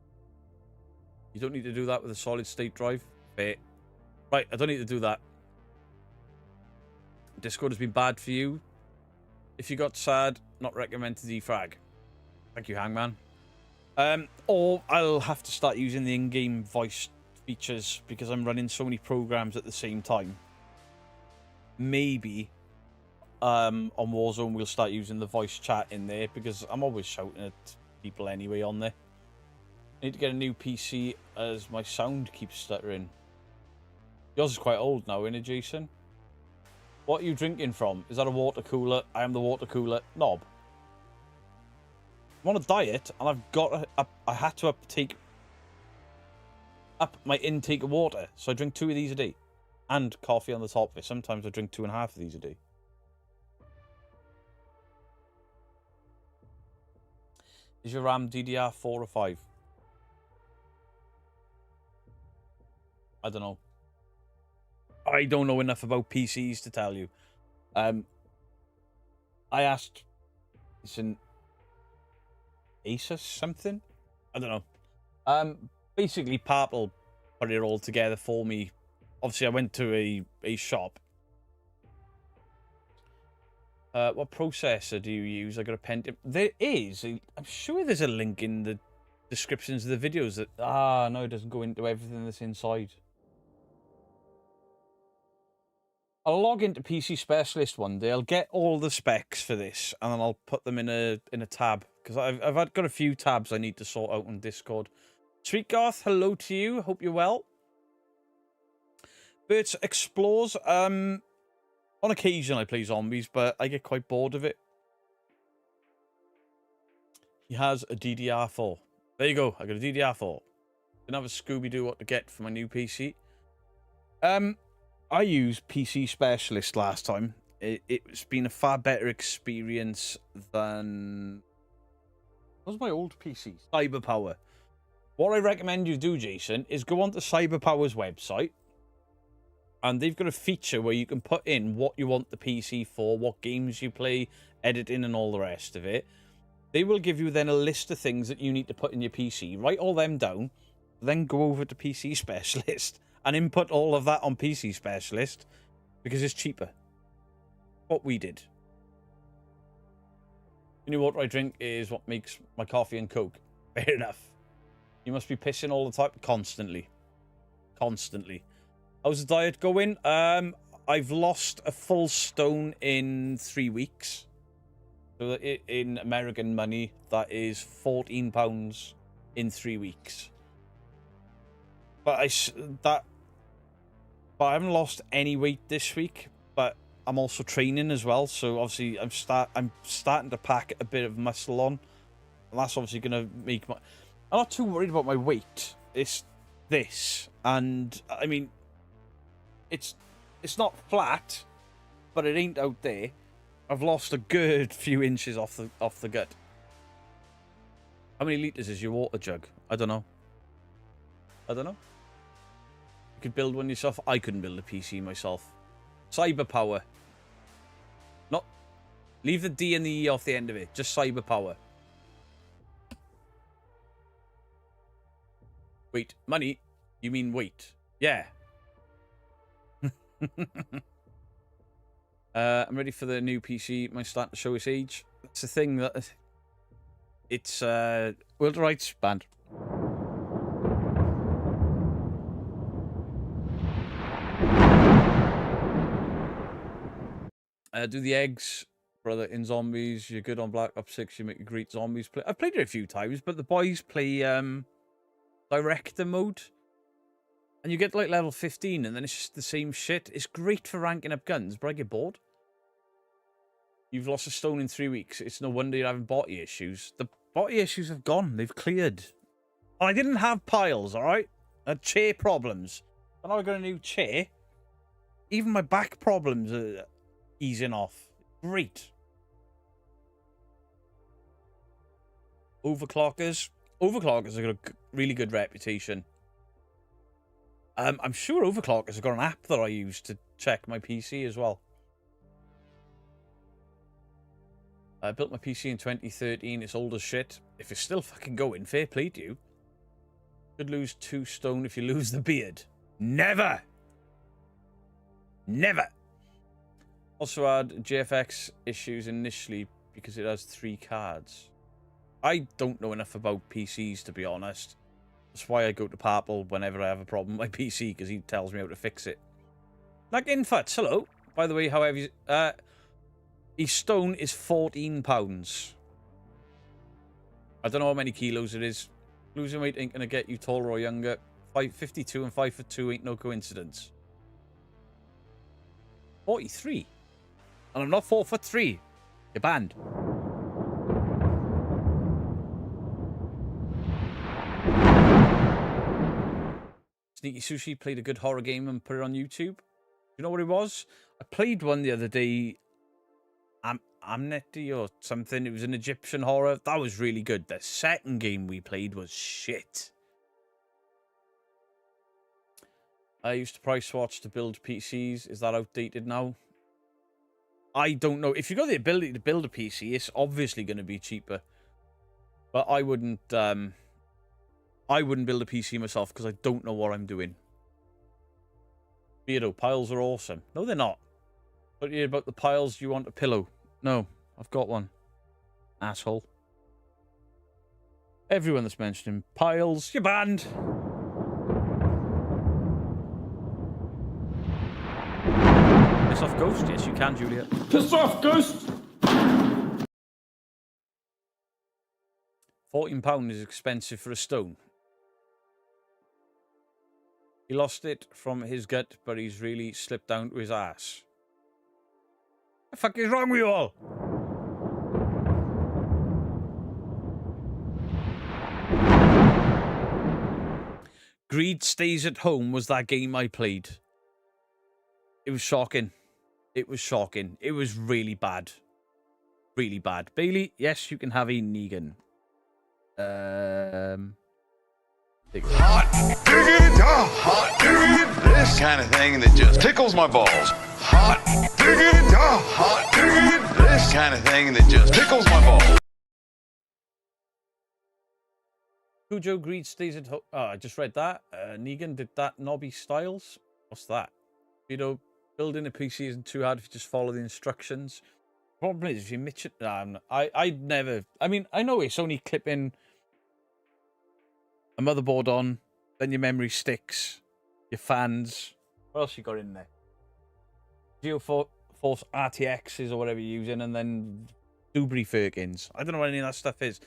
A: You don't need to do that with a solid state drive. Fair. Right, I don't need to do that. Discord has been bad for you. If you got sad, not recommend to defrag. Thank you, Hangman. Or I'll have to start using the in-game voice features because I'm running so many programs at the same time. Maybe on Warzone we'll start using the voice chat in there because I'm always shouting at people anyway on there. I need to get a new PC as my sound keeps stuttering. Yours is quite old now, isn't it, Jason? What are you drinking from? Is that a water cooler? I am the water cooler knob. I'm on a diet and I've got I had to up my intake of water, so I drink 2 of these a day. And coffee on the top of it. Sometimes I drink 2.5 of these a day. Is your RAM DDR4 or 5? I don't know. I don't know enough about PCs to tell you. I asked... It's an Asus something? I don't know. Basically, Parple put it all together for me. Obviously, I went to a shop. What processor do you use? I got a Pentium. There is. I'm sure there's a link in the descriptions of the videos that... Ah, no, it doesn't go into everything that's inside. I'll log into PC Specialist one day. I'll get all the specs for this, and then I'll put them in a tab. Because I've got a few tabs I need to sort out on Discord. Sweet Garth, hello to you. Hope you're well. Bert Explores. On occasion, I play zombies, but I get quite bored of it. He has a DDR4. There you go. I got a DDR4. Didn't have a Scooby-Doo what to get for my new PC. I used PC Specialist last time. It's been a far better experience than... What was my old PC? Cyberpower. What I recommend you do, Jason, is go onto Cyberpower's website. And they've got a feature where you can put in what you want the PC for, what games you play, editing and all the rest of it. They will give you then a list of things that you need to put in your PC. Write all them down. Then go over to PC Specialist and input all of that on PC Specialist because it's cheaper. What we did. You know what I drink is what makes my coffee and Coke. Fair enough. You must be pissing all the time. Constantly. Constantly. How's the diet going? I've lost a full stone in 3 weeks. So in American money, that is £14 in 3 weeks. But I haven't lost any weight this week. But I'm also training as well, so obviously I'm starting to pack a bit of muscle on, and that's obviously going to make my... I'm not too worried about my weight. It's this, and I mean, it's not flat, but it ain't out there. I've lost a good few inches off the gut. How many litres is your water jug? I don't know. You could build one yourself. I couldn't build a PC myself. Cyberpower. Not... Leave the D and the E off the end of it. Just Cyberpower. Wait. Money? You mean wait. Yeah. I'm ready for the new PC. Might start to show its age. That's the thing that... It's, World Rights Band. Do the eggs, brother, in zombies. You're good on Black Ops 6. You make a great zombies play. I've played it a few times, but the boys play director mode. And you get like level 15, and then it's just the same shit. It's great for ranking up guns, but I get bored. You've lost a stone in 3 weeks. It's no wonder you're having body issues. The body issues have gone. They've cleared. And I didn't have piles, alright? I had chair problems. And now I got a new chair. Even my back problems are easing off. Great. Overclockers. Overclockers have got a really good reputation. I'm sure Overclockers have got an app that I use to check my PC as well. I built my PC in 2013. It's old as shit. If it's still fucking going, fair play to you. Could lose 2 stone if you lose the beard. Never! Never! Also had JFX issues initially because it has 3 cards. I don't know enough about PCs, to be honest. That's why I go to Purple whenever I have a problem with my PC, because he tells me how to fix it. Like Infuts, hello. By the way, however, his stone is £14. I don't know how many kilos it is. Losing weight ain't going to get you taller or younger. 5'52" and 5'2" ain't no coincidence. 43. And I'm not 4'3". You're banned. Sneaky Sushi played a good horror game and put it on YouTube. You know what it was? I played one the other day. Amnesty or something. It was an Egyptian horror. That was really good. The second game we played was shit. I used to price watch to build PCs. Is that outdated now? I don't know. If you've got the ability to build a PC, it's obviously going to be cheaper. But I wouldn't build a PC myself because I don't know what I'm doing. Beardo, piles are awesome. No, they're not. But yeah, about the piles, you want a pillow. No, I've got one. Asshole. Everyone that's mentioning piles, you're banned. Piss off Ghost? Yes, you can, Julia.
D: Piss off, Ghost!
A: £14 is expensive for a stone. He lost it from his gut, but he's really slipped down to his ass. The fuck is wrong with you all? Greed Stays at Home was that game I played. It was shocking. It was shocking. It was really bad. Really bad. Bailey, yes, you can have a Negan.
H: Hot diggity, hot diggity, this kind of thing that just tickles my balls. Hot diggity, hot diggity, this kind of thing that just tickles my balls.
A: Cujo Greed Stays at Home. Oh, I just read that. Negan did that Nobby Styles. What's that? You know, building a PC isn't too hard if you just follow the instructions. Problem is, if you mitch it, I'd never. I mean, I know it's only clipping a motherboard on, then your memory sticks, your fans. What else you got in there? GeoForce RTXs or whatever you're using, and then Dubry Firkins. I don't know what any of that stuff is.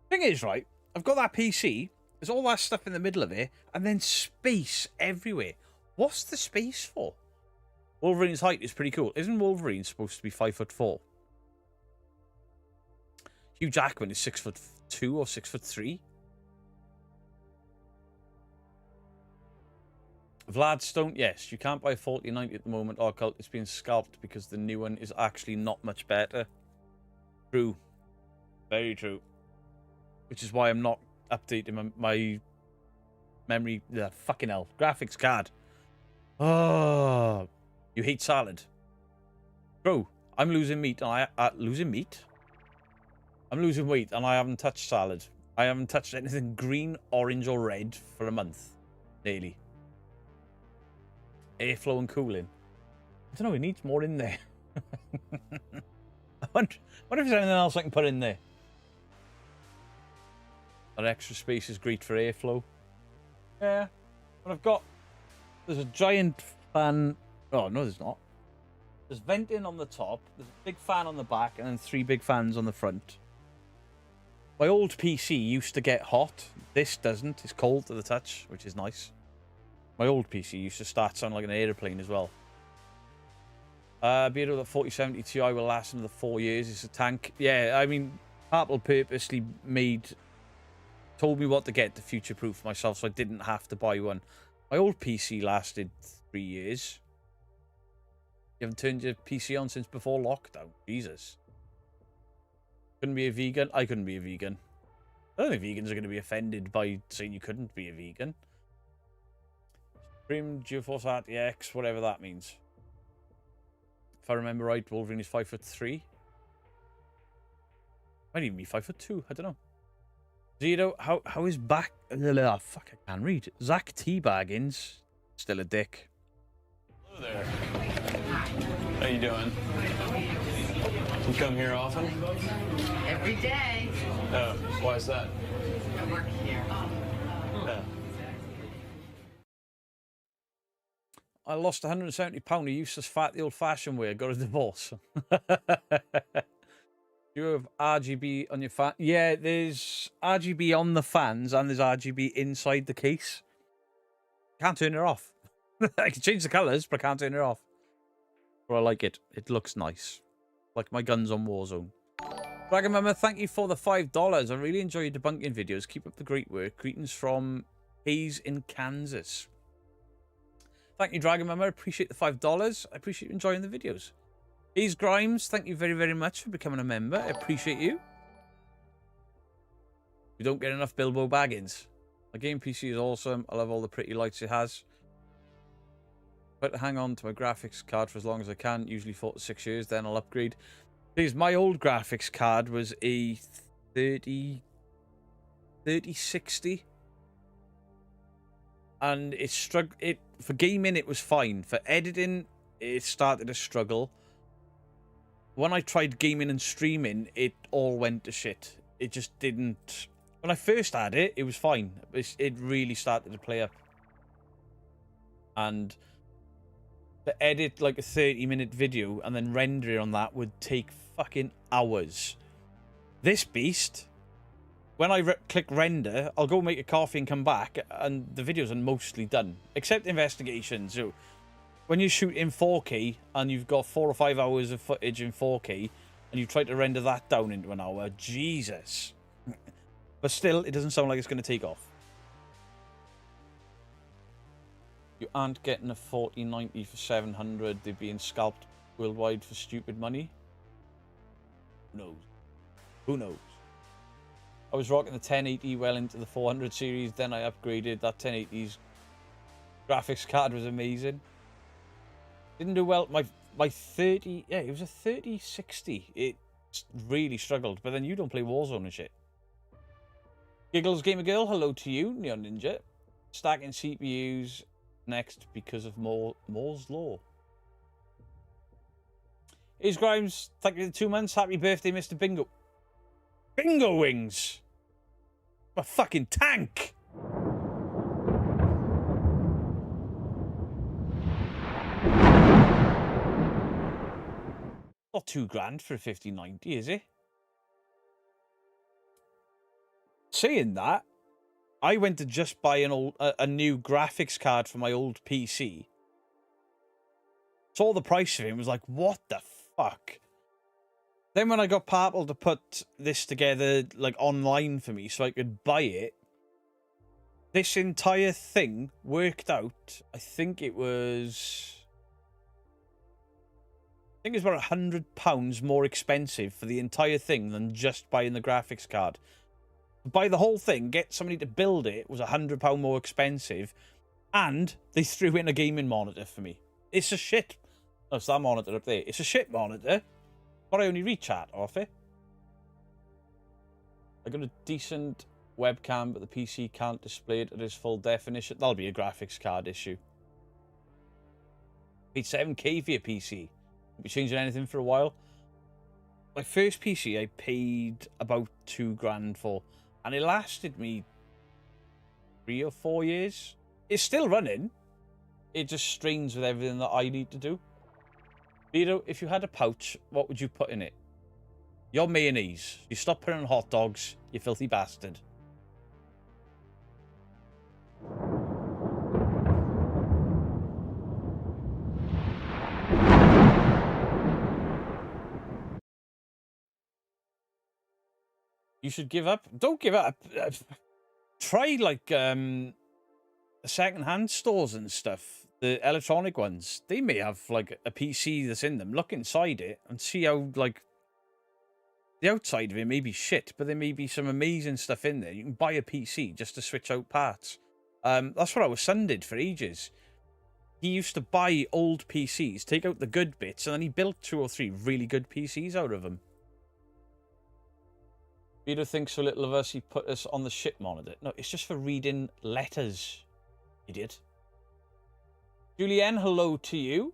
A: Thing is, right? I've got that PC. There's all that stuff in the middle of it, and then space everywhere. What's the space for? Wolverine's height is pretty cool. Isn't Wolverine supposed to be 5'4"? Hugh Jackman is 6'2" or 6'3". Vlad Stone, yes, you can't buy a 4090 at the moment. Or it's being scalped because the new one is actually not much better. True. Very true. Which is why I'm not updating my memory. Fucking hell. Graphics card. Oh, you hate salad. Bro, I'm losing meat. And losing meat? I'm losing weight and I haven't touched salad. I haven't touched anything green, orange or red for a month. Nearly. Airflow and cooling. I don't know, it needs more in there. I wonder if there's anything else I can put in there. That extra space is great for airflow. Yeah. But there's a giant fan. Oh, no, there's not. There's venting on the top. There's a big fan on the back. And then 3 big fans on the front. My old PC used to get hot. This doesn't. It's cold to the touch, which is nice. My old PC used to start sounding like an aeroplane as well. Beardo, that 4070 Ti will last another 4 years. It's a tank. Yeah, I mean, Apple purposely told me what to get to future-proof myself, so I didn't have to buy one. My old PC lasted 3 years. You haven't turned your PC on since before lockdown. Jesus. Couldn't be a vegan? I couldn't be a vegan. I don't think vegans are going to be offended by saying you couldn't be a vegan. Supreme GeoForce RTX, whatever that means. If I remember right, Wolverine is 5'3". Might even be 5'2". I don't know. Zero, how is back? Oh, fuck, I can't read. Zach T. Baggins, still a dick.
I: Hello there. How you doing? You come here often?
E: Every day.
I: Oh, why is that?
E: I work here.
I: Yeah.
A: I lost £170. A useless fat the old-fashioned way. I got a divorce. Do you have RGB on your fan? Yeah, there's RGB on the fans and there's RGB inside the case. Can't turn it off. I can change the colours, but I can't turn it off. But I like it. It looks nice. Like my guns on Warzone. Dragon Mama, thank you for the $5. I really enjoy your debunking videos. Keep up the great work. Greetings from Hayes in Kansas. Thank you, Dragon Mama. I appreciate the $5. I appreciate you enjoying the videos. Hayes Grimes, thank you very, very much for becoming a member. I appreciate you. We don't get enough Bilbo Baggins. My game PC is awesome. I love all the pretty lights it has. But hang on to my graphics card for as long as I can. Usually 4 to 6 years, then I'll upgrade. Because my old graphics card was a 3060. And for gaming, it was fine. For editing, it started to struggle. When I tried gaming and streaming, it all went to shit. It just didn't... When I first had it, it was fine. It really started to play up. And to edit like a 30-minute video and then render it on that would take fucking hours. This beast, when I click render, I'll go make a coffee and come back, and the videos are mostly done. Except investigations. So when you shoot in 4K and you've got 4 or 5 hours of footage in 4K and you try to render that down into an hour, Jesus. But still, it doesn't sound like it's going to take off. You aren't getting a 4090 for 700. They're being scalped worldwide for stupid money. Who knows? Who knows? I was rocking the 1080 well into the 400 series. Then I upgraded. That 1080's graphics card was amazing. Didn't do well. My 30... Yeah, it was a 3060. It really struggled. But then you don't play Warzone and shit. Giggles Gamer Girl, hello to you. Neon Ninja. Stacking CPUs next because of Moore's Law. Here's Grimes. Thank you for the 2 months. Happy birthday, Mr. Bingo. Bingo Wings. A fucking tank. Not $2,000 for a 5090, is it? Saying that, I went to just buy a new graphics card for my old PC. Saw the price of it and was like, what the fuck? Then when I got Purple to put this together like online for me so I could buy it, this entire thing worked out. I think it was about £100 more expensive for the entire thing than just buying the graphics card. Buy the whole thing, get somebody to build it, was £100 more expensive, and they threw in a gaming monitor for me. It's a shit. Oh, it's that monitor up there. It's a shit monitor, but I only read chat off it. I got a decent webcam, but the PC can't display it at its full definition. That'll be a graphics card issue. Paid 7K for your PC. Won't be changing anything for a while. My first PC I paid about $2,000 for, and it lasted me 3 or 4 years. It's still running. It just strains with everything that I need to do. Vito, if you had a pouch, what would you put in it? Your mayonnaise. You stop putting on hot dogs, you filthy bastard. You should give up. Don't give up. Try like second-hand stores and stuff. The electronic ones. They may have like a PC that's in them. Look inside it and see how like the outside of it may be shit, but there may be some amazing stuff in there. You can buy a PC just to switch out parts. That's what our son did for ages. He used to buy old PCs, take out the good bits, and then he built 2 or 3 really good PCs out of them. Peter thinks so little of us, he put us on the shit monitor. No, it's just for reading letters, idiot. Julianne, hello to you.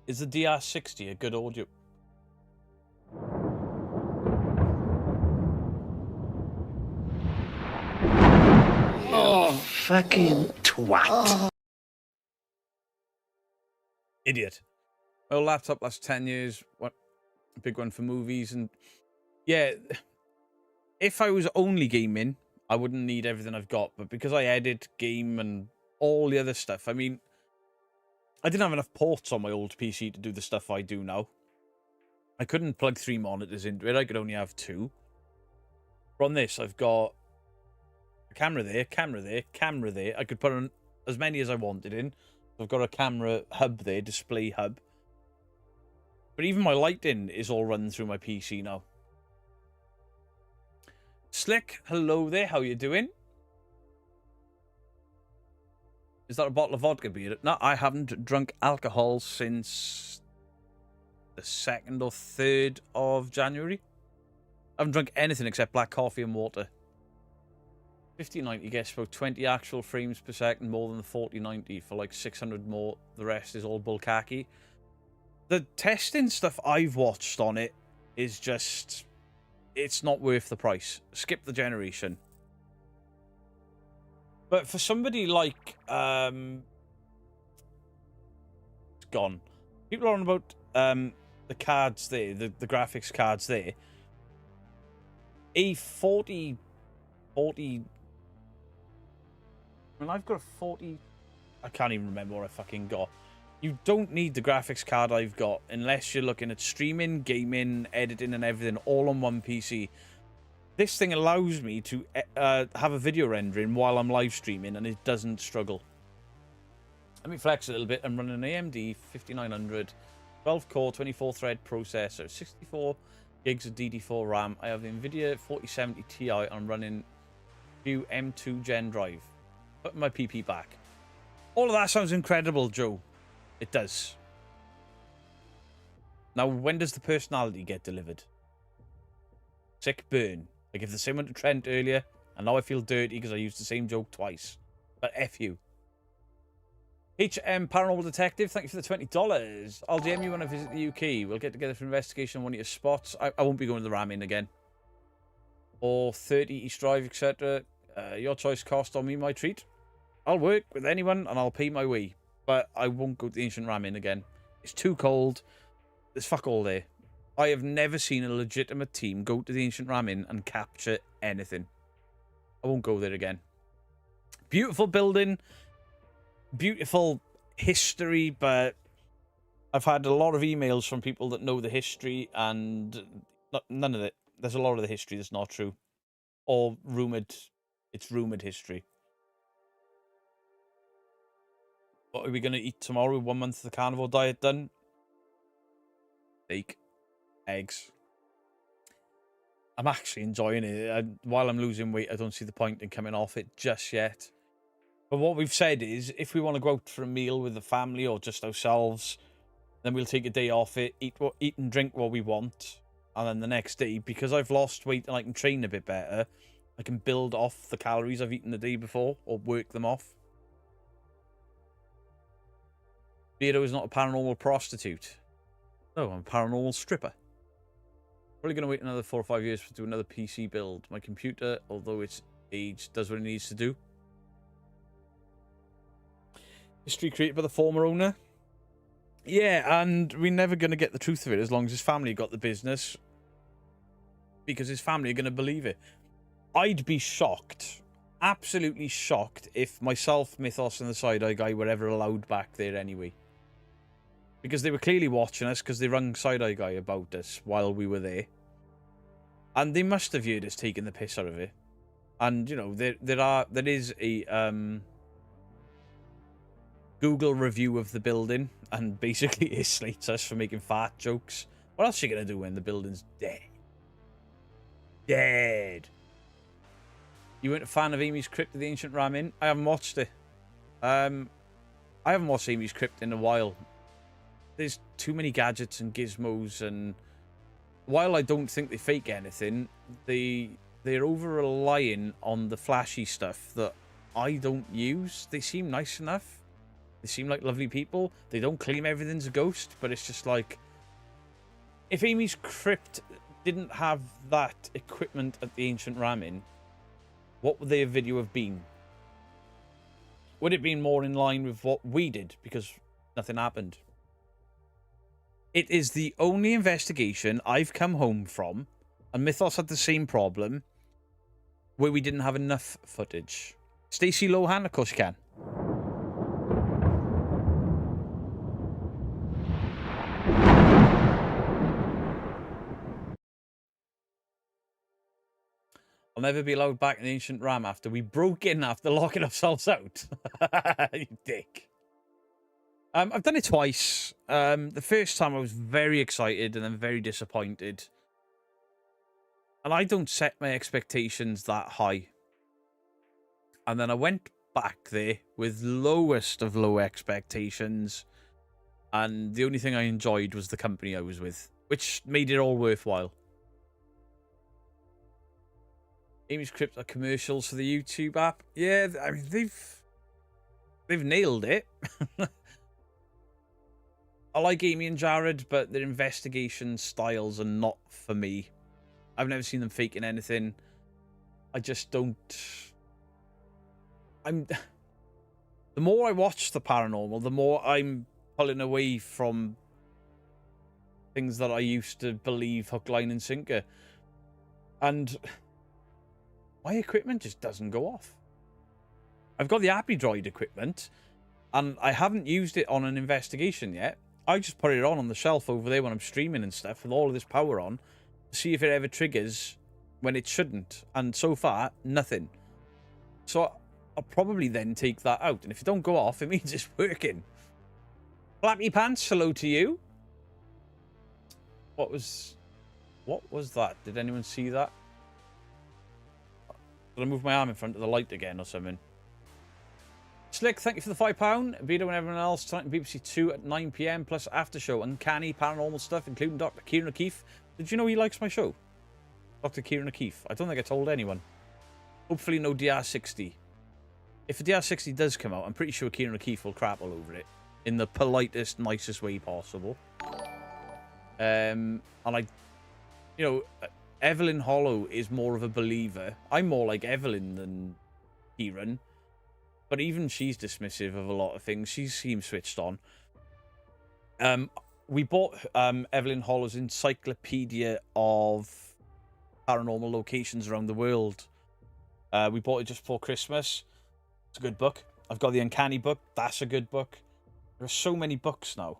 A: Is the DR60 a good audio?
F: Oh, fucking twat.
A: Idiot. My old laptop lasts 10 years. What a big one for movies. And yeah, if I was only gaming, I wouldn't need everything I've got. But because I edit, game, and all the other stuff, I mean, I didn't have enough ports on my old PC to do the stuff I do now. I couldn't plug 3 monitors into it. I could only have 2. But on this, I've got a camera there, camera there, camera there. I could put on as many as I wanted in. I've got a camera hub there, display hub. But even my lighting is all run through my PC now. Slick, hello there. How you doing? Is that a bottle of vodka beer? No, I haven't drunk alcohol since the 2nd or 3rd of January. I haven't drunk anything except black coffee and water. 5090 gets about 20 actual frames per second more than the 4090 for like 600 more. The rest is all bullkhaki. The testing stuff I've watched on it is just... it's not worth the price. Skip the generation. But for somebody like... it's gone. People are on about the cards there, the graphics cards there. A 40 And I've got a 40... I can't even remember what I fucking got. You don't need the graphics card I've got unless you're looking at streaming, gaming, editing and everything all on one PC. This thing allows me to have a video rendering while I'm live streaming and it doesn't struggle. Let me flex a little bit. I'm running an AMD 5900, 12-core, 24-thread processor, 64 gigs of DD4 RAM. I have the NVIDIA 4070 Ti. I'm running new M2 Gen drive. Putting my PP back. All of that sounds incredible, Joe. It does. Now, when does the personality get delivered? Sick burn. I gave the same one to Trent earlier, and now I feel dirty because I used the same joke twice. But F you. HM Paranormal Detective, thank you for the $20. I'll DM you when I visit the UK. We'll get together for investigation on one of your spots. I won't be going to the Ram Inn again. Or 30 East Drive, etc. Your choice, cost on me, my treat. I'll work with anyone and I'll pay my way. But I won't go to the Ancient Ram Inn again. It's too cold. There's fuck all there. I have never seen a legitimate team go to the Ancient Ram Inn and capture anything. I won't go there again. Beautiful building. Beautiful history, but I've had a lot of emails from people that know the history and none of it. There's a lot of the history that's not true. Or rumoured. It's rumoured history. What are we going to eat tomorrow? 1 month of the carnivore diet done. Steak. Eggs. I'm actually enjoying it. While I'm losing weight, I don't see the point in coming off it just yet. But what we've said is, if we want to go out for a meal with the family or just ourselves, then we'll take a day off it, eat and drink what we want. And then the next day, because I've lost weight and I can train a bit better, I can build off the calories I've eaten the day before or work them off. Beardo is not a paranormal prostitute. No, I'm a paranormal stripper. Probably going to wait another 4 or 5 years to do another PC build. My computer, although it's aged, does what it needs to do. History created by the former owner. Yeah, and we're never going to get the truth of it as long as his family got the business. Because his family are going to believe it. I'd be shocked, absolutely shocked, if myself, Mythos, and the Side-Eye guy were ever allowed back there anyway. Because they were clearly watching us, because they rung Side-Eye guy about us while we were there. And they must have heard us taking the piss out of it. And, you know, there is a Google review of the building, and basically it slates us for making fart jokes. What else are you going to do when the building's dead? Dead. You weren't a fan of Amy's Crypt of the Ancient Ram Inn? I haven't watched it. I haven't watched Amy's Crypt in a while. There's too many gadgets and gizmos, and while I don't think they fake anything, they're over-relying on the flashy stuff that I don't use. They seem nice enough. They seem like lovely people. They don't claim everything's a ghost, but it's just like, if Amy's Crypt didn't have that equipment at the Ancient Ram Inn, what would their video have been? Would it have been more in line with what we did? Because nothing happened. It is the only investigation I've come home from, and Mythos had the same problem, where we didn't have enough footage. Stacey Lohan, of course you can. I'll never be allowed back in the Ancient Ram after we broke in after locking ourselves out. You dick. I've done it twice. The first time I was very excited and then very disappointed. And I don't set my expectations that high. And then I went back there with lowest of low expectations. And the only thing I enjoyed was the company I was with, which made it all worthwhile. Amy's Crypt are commercials for the YouTube app. Yeah, I mean, they've nailed it. I like Amy and Jared, but their investigation styles are not for me. I've never seen them faking anything. I just don't... The more I watch the paranormal, the more I'm pulling away from things that I used to believe hook, line, and sinker. And my equipment just doesn't go off. I've got the Appy Droid equipment, and I haven't used it on an investigation yet. I just put it on the shelf over there when I'm streaming and stuff with all of this power on to see if it ever triggers when it shouldn't. And so far, nothing. So I'll probably then take that out. And if it don't go off, it means it's working. Flappy Pants, hello to you. What was that? Did anyone see that? Did I move my arm in front of the light again or something? Slick, thank you for the £5. Vito and everyone else tonight in BBC 2 at 9 PM plus after show. Uncanny, paranormal stuff, including Dr. Kieran O'Keefe. Did you know he likes my show? Dr. Kieran O'Keefe. I don't think I told anyone. Hopefully no DR60. If the DR60 does come out, I'm pretty sure Kieran O'Keefe will crap all over it. In the politest, nicest way possible. And Evelyn Hollow is more of a believer. I'm more like Evelyn than Kieran. But even she's dismissive of a lot of things. She seems switched on. We bought Evelyn Hollow's Encyclopedia of Paranormal Locations around the world. We bought it just before Christmas. It's a good book. I've got the Uncanny book. That's a good book. There are so many books now.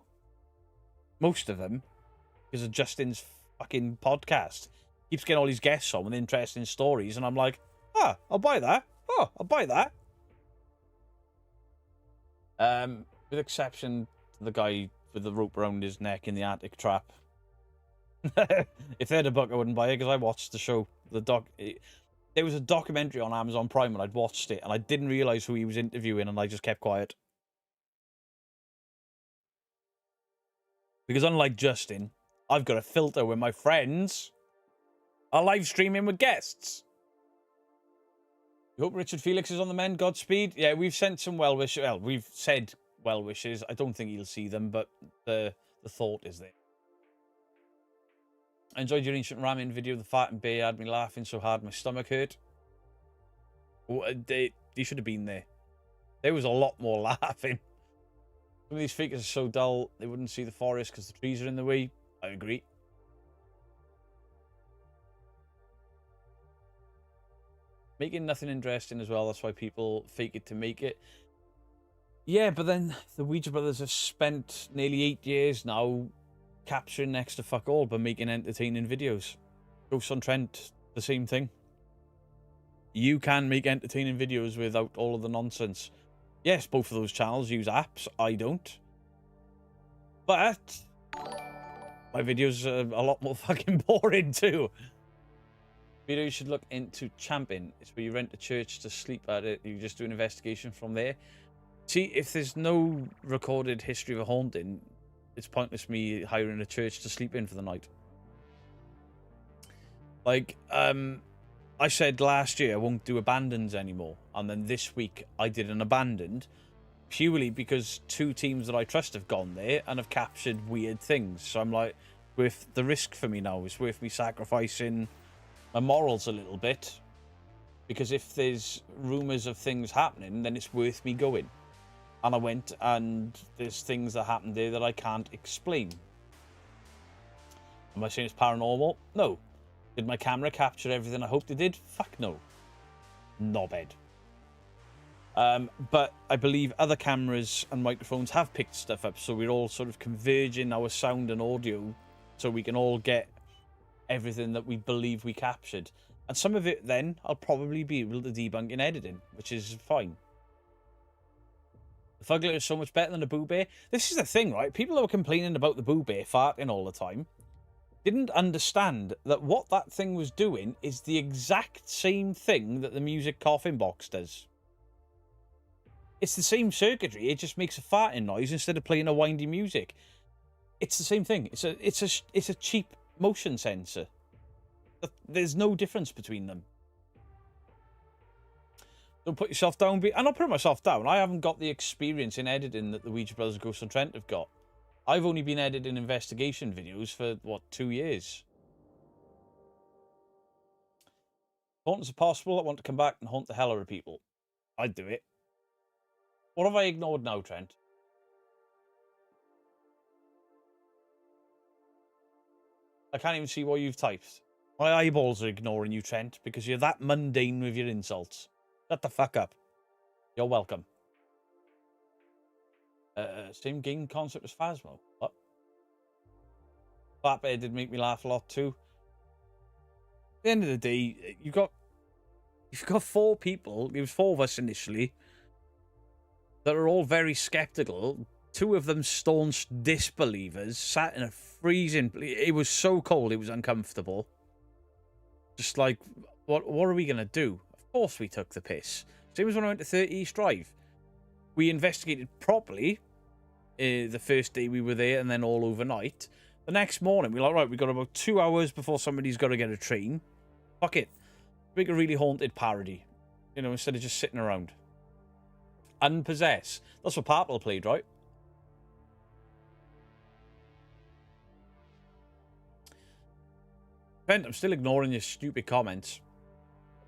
A: Most of them because of Justin's fucking podcast. Keeps getting all these guests on with interesting stories, and I'm like, I'll buy that. Oh, I'll buy that. With exception to the guy with the rope around his neck in the attic trap. If they had a book, I wouldn't buy it because I watched the show. There was a documentary on Amazon Prime and I'd watched it and I didn't realise who he was interviewing and I just kept quiet. Because unlike Justin, I've got a filter with my friends. I live streaming with guests. You hope Richard Felix is on the mend. Godspeed. Yeah, we've sent some well wishes. Well, we've said well wishes. I don't think he'll see them, but the thought is there. I enjoyed your ancient ramen video. The fat and bear had me laughing so hard my stomach hurt. Oh, they should have been there. There was a lot more laughing. Some of these figures are so dull they wouldn't see the forest because the trees are in the way. I agree. Making nothing interesting as well. That's why people fake it to make it. Yeah, but then the Ouija brothers have spent nearly 8 years now capturing next to fuck all but making entertaining videos. Ghosts on Trent, the same thing. You can make entertaining videos without all of the nonsense. Yes, both of those channels use apps. I don't. But my videos are a lot more fucking boring too. Video you should look into Champing. It's where you rent a church to sleep at it. You just do an investigation from there. See, if there's no recorded history of a haunting, it's pointless me hiring a church to sleep in for the night. Like, I said last year I won't do abandons anymore. And then this week I did an abandoned. Purely because 2 teams that I trust have gone there and have captured weird things. So I'm like, with the risk for me now, it's worth me sacrificing my morals a little bit, because if there's rumours of things happening, then it's worth me going. And I went, and there's things that happened there that I can't explain. Am I saying it's paranormal? No. Did my camera capture everything I hoped it did? Fuck no. Knobhead. But I believe other cameras and microphones have picked stuff up, so we're all sort of converging our sound and audio so we can all get everything that we believe we captured. And some of it then I'll probably be able to debunk in editing, which is fine. The Fugler is so much better than the Boo Bear. This is the thing, right? People who are complaining about the Boo Bear farting all the time didn't understand that what that thing was doing is the exact same thing that the music coffin box does. It's the same circuitry, it just makes a farting noise instead of playing a windy music. It's the same thing. It's a cheap motion sensor. There's no difference between them. Don't put yourself down. I'm not putting myself down. I haven't got the experience in editing that the Ouija Brothers Ghosts on Trent have got. I've only been editing investigation videos for, what, 2 years? Hauntings are possible. I want to come back and haunt the hell out of people. I'd do it. What have I ignored now, Trent? I can't even see what you've typed. My eyeballs are ignoring you, Trent, because you're that mundane with your insults. Shut the fuck up. You're welcome. Same game concept as Phasmo. What? That bit did make me laugh a lot too. At the end of the day, you've got 4 people. It was 4 of us initially that are all very skeptical. 2 of them staunch disbelievers, sat in a freezing. It was so cold, it was uncomfortable. Just like, what are we gonna do? Of course, we took the piss. Same as when I went to 30 East Drive. We investigated properly the first day we were there, and then all overnight. The next morning, we're like, right, we've got about 2 hours before somebody's got to get a train. Fuck it. Make a really haunted parody. You know, instead of just sitting around. Unpossess. That's what Purple played, right? Vent, I'm still ignoring your stupid comments.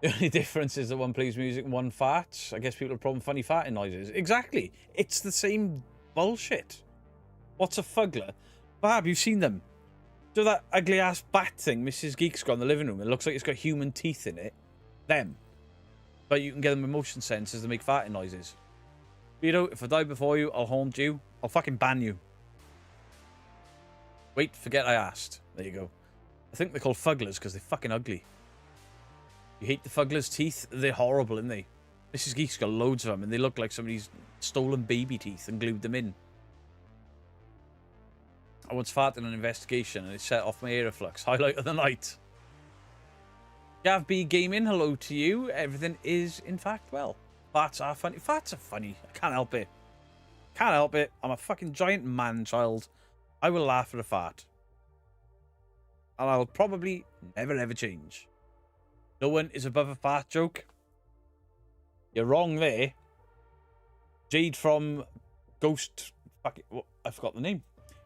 A: The only difference is that one plays music and one farts. I guess people have problem funny farting noises. Exactly. It's the same bullshit. What's a fuggler? Bab, you've seen them. So that ugly ass bat thing Mrs. Geek's got in the living room, it looks like it's got human teeth in it. Them. But you can get them with motion sensors to make farting noises. You know, if I die before you, I'll haunt you. I'll fucking ban you. Wait, forget I asked. There you go. I think they're called fugglers because they're fucking ugly. You hate the fuggler's teeth? They're horrible, aren't they? Mrs. Geek's got loads of them, and they look like somebody's stolen baby teeth and glued them in. I once farted on an investigation, and it set off my aeroflux. Highlight of the night. Gav B Gaming, hello to you. Everything is, in fact, well. Farts are funny. Farts are funny. I can't help it. Can't help it. I'm a fucking giant man-child. I will laugh at a fart. And I'll probably never ever change. No one is above a fart joke. You're wrong there. Jade from Ghost... I forgot the name.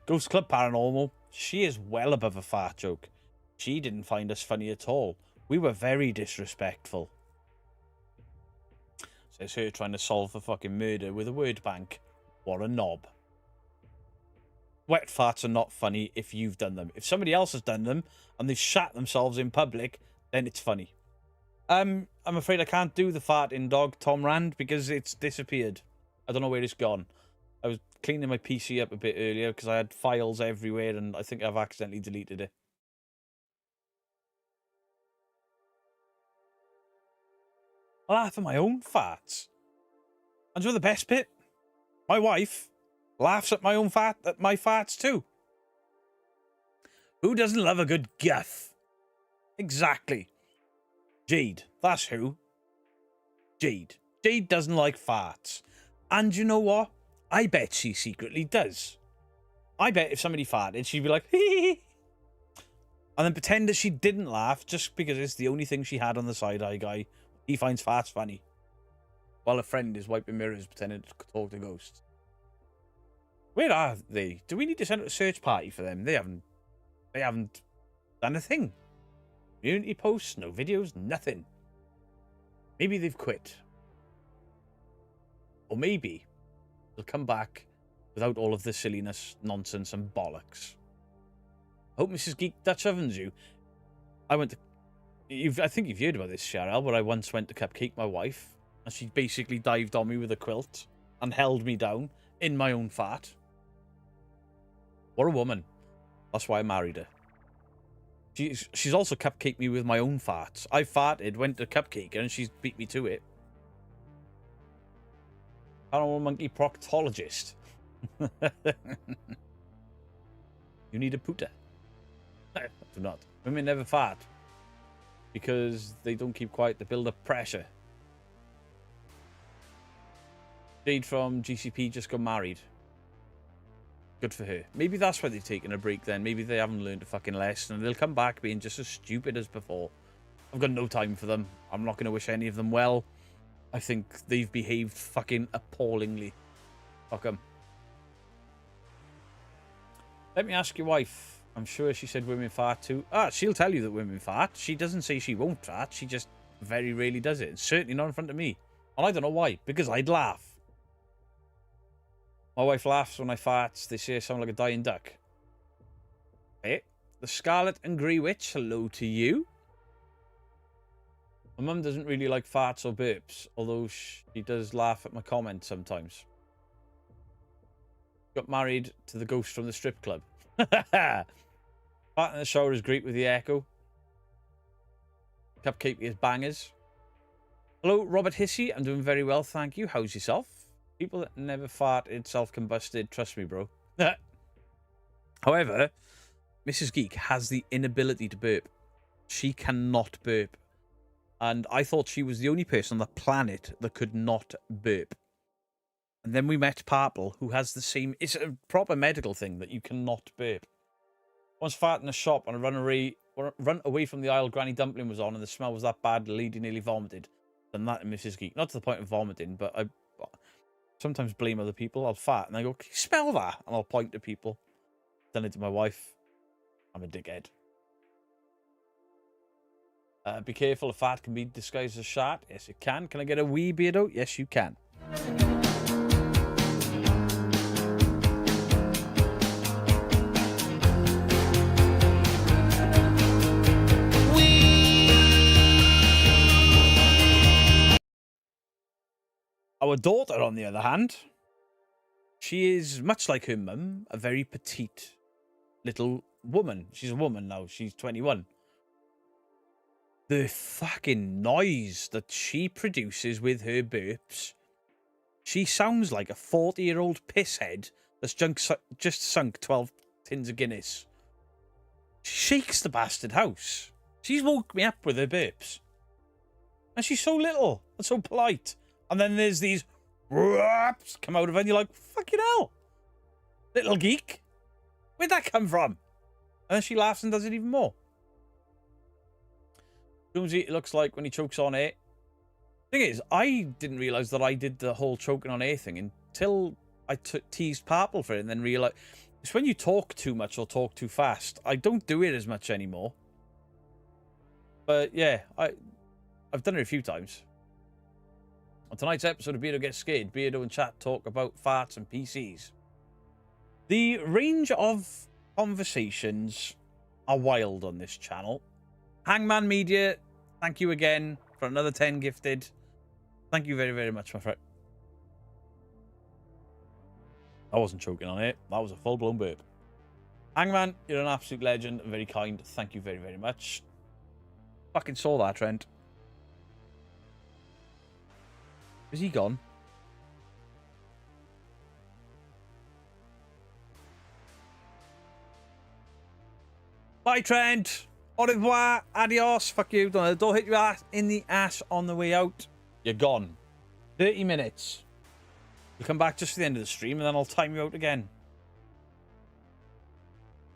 A: Ghost Club Paranormal. She is well above a fart joke. She didn't find us funny at all. We were very disrespectful. Says her trying to solve a fucking murder with a word bank. What a knob. Wet farts are not funny if you've done them. If somebody else has done them and they've shat themselves in public, then it's funny. I'm afraid I can't do the farting dog Tom Rand because it's disappeared. I don't know where it's gone. I was cleaning my PC up a bit earlier because I had files everywhere and I think I've accidentally deleted it. I laugh at my own farts. And you know the best bit? My wife laughs at my farts too. Who doesn't love a good guff? Exactly. Jade, that's who. Jade. Jade doesn't like farts. And you know what? I bet she secretly does. I bet if somebody farted, she'd be like, hee. And then pretend that she didn't laugh just because it's the only thing she had on the side-eye guy. He finds farts funny. While a friend is wiping mirrors pretending to talk to ghosts. Where are they? Do we need to send out a search party for them? They haven't done a thing. Community posts, no videos, nothing. Maybe they've quit. Or maybe they'll come back without all of the silliness, nonsense, and bollocks. I hope Mrs. Geek Dutch ovens you. I think you've heard about this, Cheryl, but I once went to cupcake my wife, and she basically dived on me with a quilt and held me down in my own fart. What a woman. That's why I married her. She's also cupcaked me with my own farts. I farted, went to cupcake her, and she's beat me to it. Paranormal monkey proctologist. You need a pooter. No, do not. Women never fart. Because they don't keep quiet to build up pressure. Jade from GCP just got married. Good for her. Maybe that's why they've taken a break then. Maybe they haven't learned a fucking lesson. And they'll come back being just as stupid as before. I've got no time for them. I'm not going to wish any of them well. I think they've behaved fucking appallingly. Fuck them. Let me ask your wife. I'm sure she said women fart too. She'll tell you that women fart. She doesn't say she won't fart. She just very rarely does it. And certainly not in front of me. And I don't know why. Because I'd laugh. My wife laughs when I fart. They say I sound like a dying duck. Hey, the Scarlet and Grey Witch, hello to you. My mum doesn't really like farts or burps, although she does laugh at my comments sometimes. Got married to the ghost from the strip club. Fart in the shower is great with the echo. Cupcake is bangers. Hello, Robert Hissey. I'm doing very well, thank you. How's yourself? People that never farted self-combusted, trust me, bro. However, Mrs. Geek has the inability to burp. She cannot burp. And I thought she was the only person on the planet that could not burp. And then we met Parple, who has the same... It's a proper medical thing that you cannot burp. Once farted in a shop and I run away from the aisle Granny Dumpling was on and the smell was that bad the lady nearly vomited. And that and Mrs. Geek. Not to the point of vomiting, but I sometimes blame other people. I'll fart and I go, can you smell that? And I'll point to people. Done it to my wife. I'm a dickhead. Be careful, a fart can be disguised as a shart. Yes, it can. Can I get a wee beardo? Yes, you can. Our daughter, on the other hand, she is, much like her mum, a very petite little woman. She's a woman now. She's 21. The fucking noise that she produces with her burps. She sounds like a 40-year-old pisshead that's just sunk 12 tins of Guinness. She shakes the bastard house. She's woke me up with her burps. And she's so little and so polite. And then there's these whoops come out of her and you're like, fucking hell. Little geek. Where'd that come from? And then she laughs and does it even more. Jonesy, it looks like when he chokes on air. Thing is, I didn't realise that I did the whole choking on air thing until I teased Purple for it and then realised it's when you talk too much or talk too fast. I don't do it as much anymore. But yeah, I've done it a few times. On tonight's episode of Beardo Gets Scared, Beardo and chat talk about farts and PCs. The range of conversations are wild on this channel. Hangman Media, thank you again for another 10 gifted. Thank you very, very much, my friend. I wasn't choking on it. That was a full-blown burp. Hangman, you're an absolute legend and very kind. Thank you very, very much. Fucking saw that, Trent. Is he gone? Bye, Trent. Au revoir. Adios. Fuck you. Don't hit your ass in the ass on the way out. You're gone. 30 minutes. You'll come back just to the end of the stream and then I'll time you out again.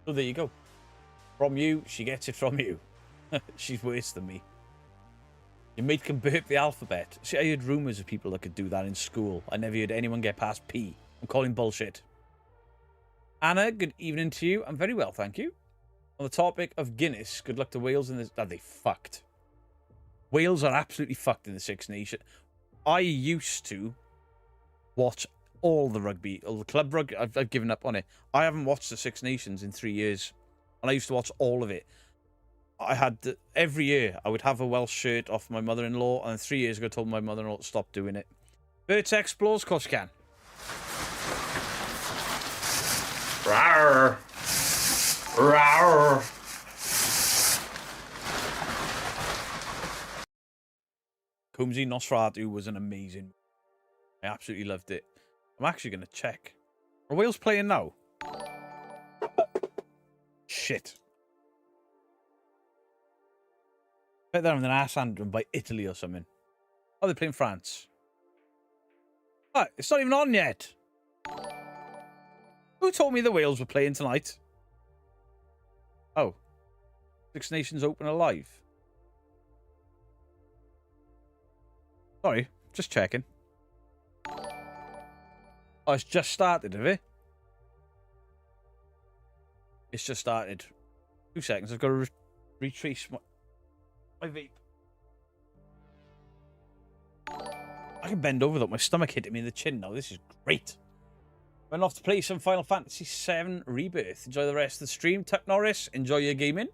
A: So there you go. From you, she gets it from you. She's worse than me. Your mate can burp the alphabet. See, I heard rumours of people that could do that in school. I never heard anyone get past P. I'm calling bullshit. Anna, good evening to you. I'm very well, thank you. On the topic of Guinness, good luck to Wales in this. Are they fucked? Wales are absolutely fucked in the Six Nations. I used to watch all the rugby, all the club rugby. I've given up on it. I haven't watched the Six Nations in 3 years. And I used to watch all of it. I had every year I would have a Welsh shirt off my mother-in-law, and 3 years ago I told my mother-in-law to stop doing it. Birds explores, of course you can.
D: Rawr. Rawr.
A: Coomsy Nosferatu was an amazing. I absolutely loved it. I'm actually going to check. Are Wales playing now? Shit. Bet they're having an ass handling by Italy or something. Oh, they're playing France. Oh, it's not even on yet. Who told me the Wales were playing tonight? Oh. Six Nations Open Alive. Sorry, just checking. Oh, it's just started, have it? It's just started. 2 seconds, I've got to retrace my vape. I can bend over without my stomach hitting me in the chin now. This is great. Went off to play some Final Fantasy VII Rebirth. Enjoy the rest of the stream. Tuck Norris, enjoy your gaming.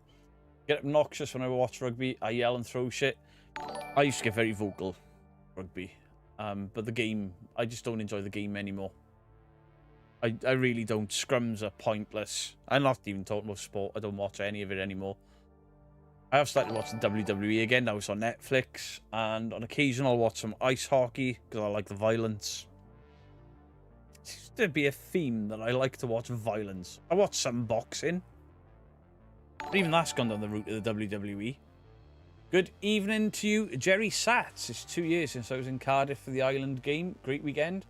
A: Get obnoxious when I watch rugby. I yell and throw shit. I used to get very vocal rugby, but the game, I just don't enjoy the game anymore. I really don't. Scrums are pointless. I'm not even talking about sport. I don't watch any of it anymore. I have started watching WWE again. Now it's on Netflix. And on occasion I'll watch some ice hockey because I like the violence. It seems to be a theme that I like to watch violence. I watch some boxing. But even that's gone down the route of the WWE. Good evening to you, Jerry Sats. It's 2 years since I was in Cardiff for the Island game. Great weekend.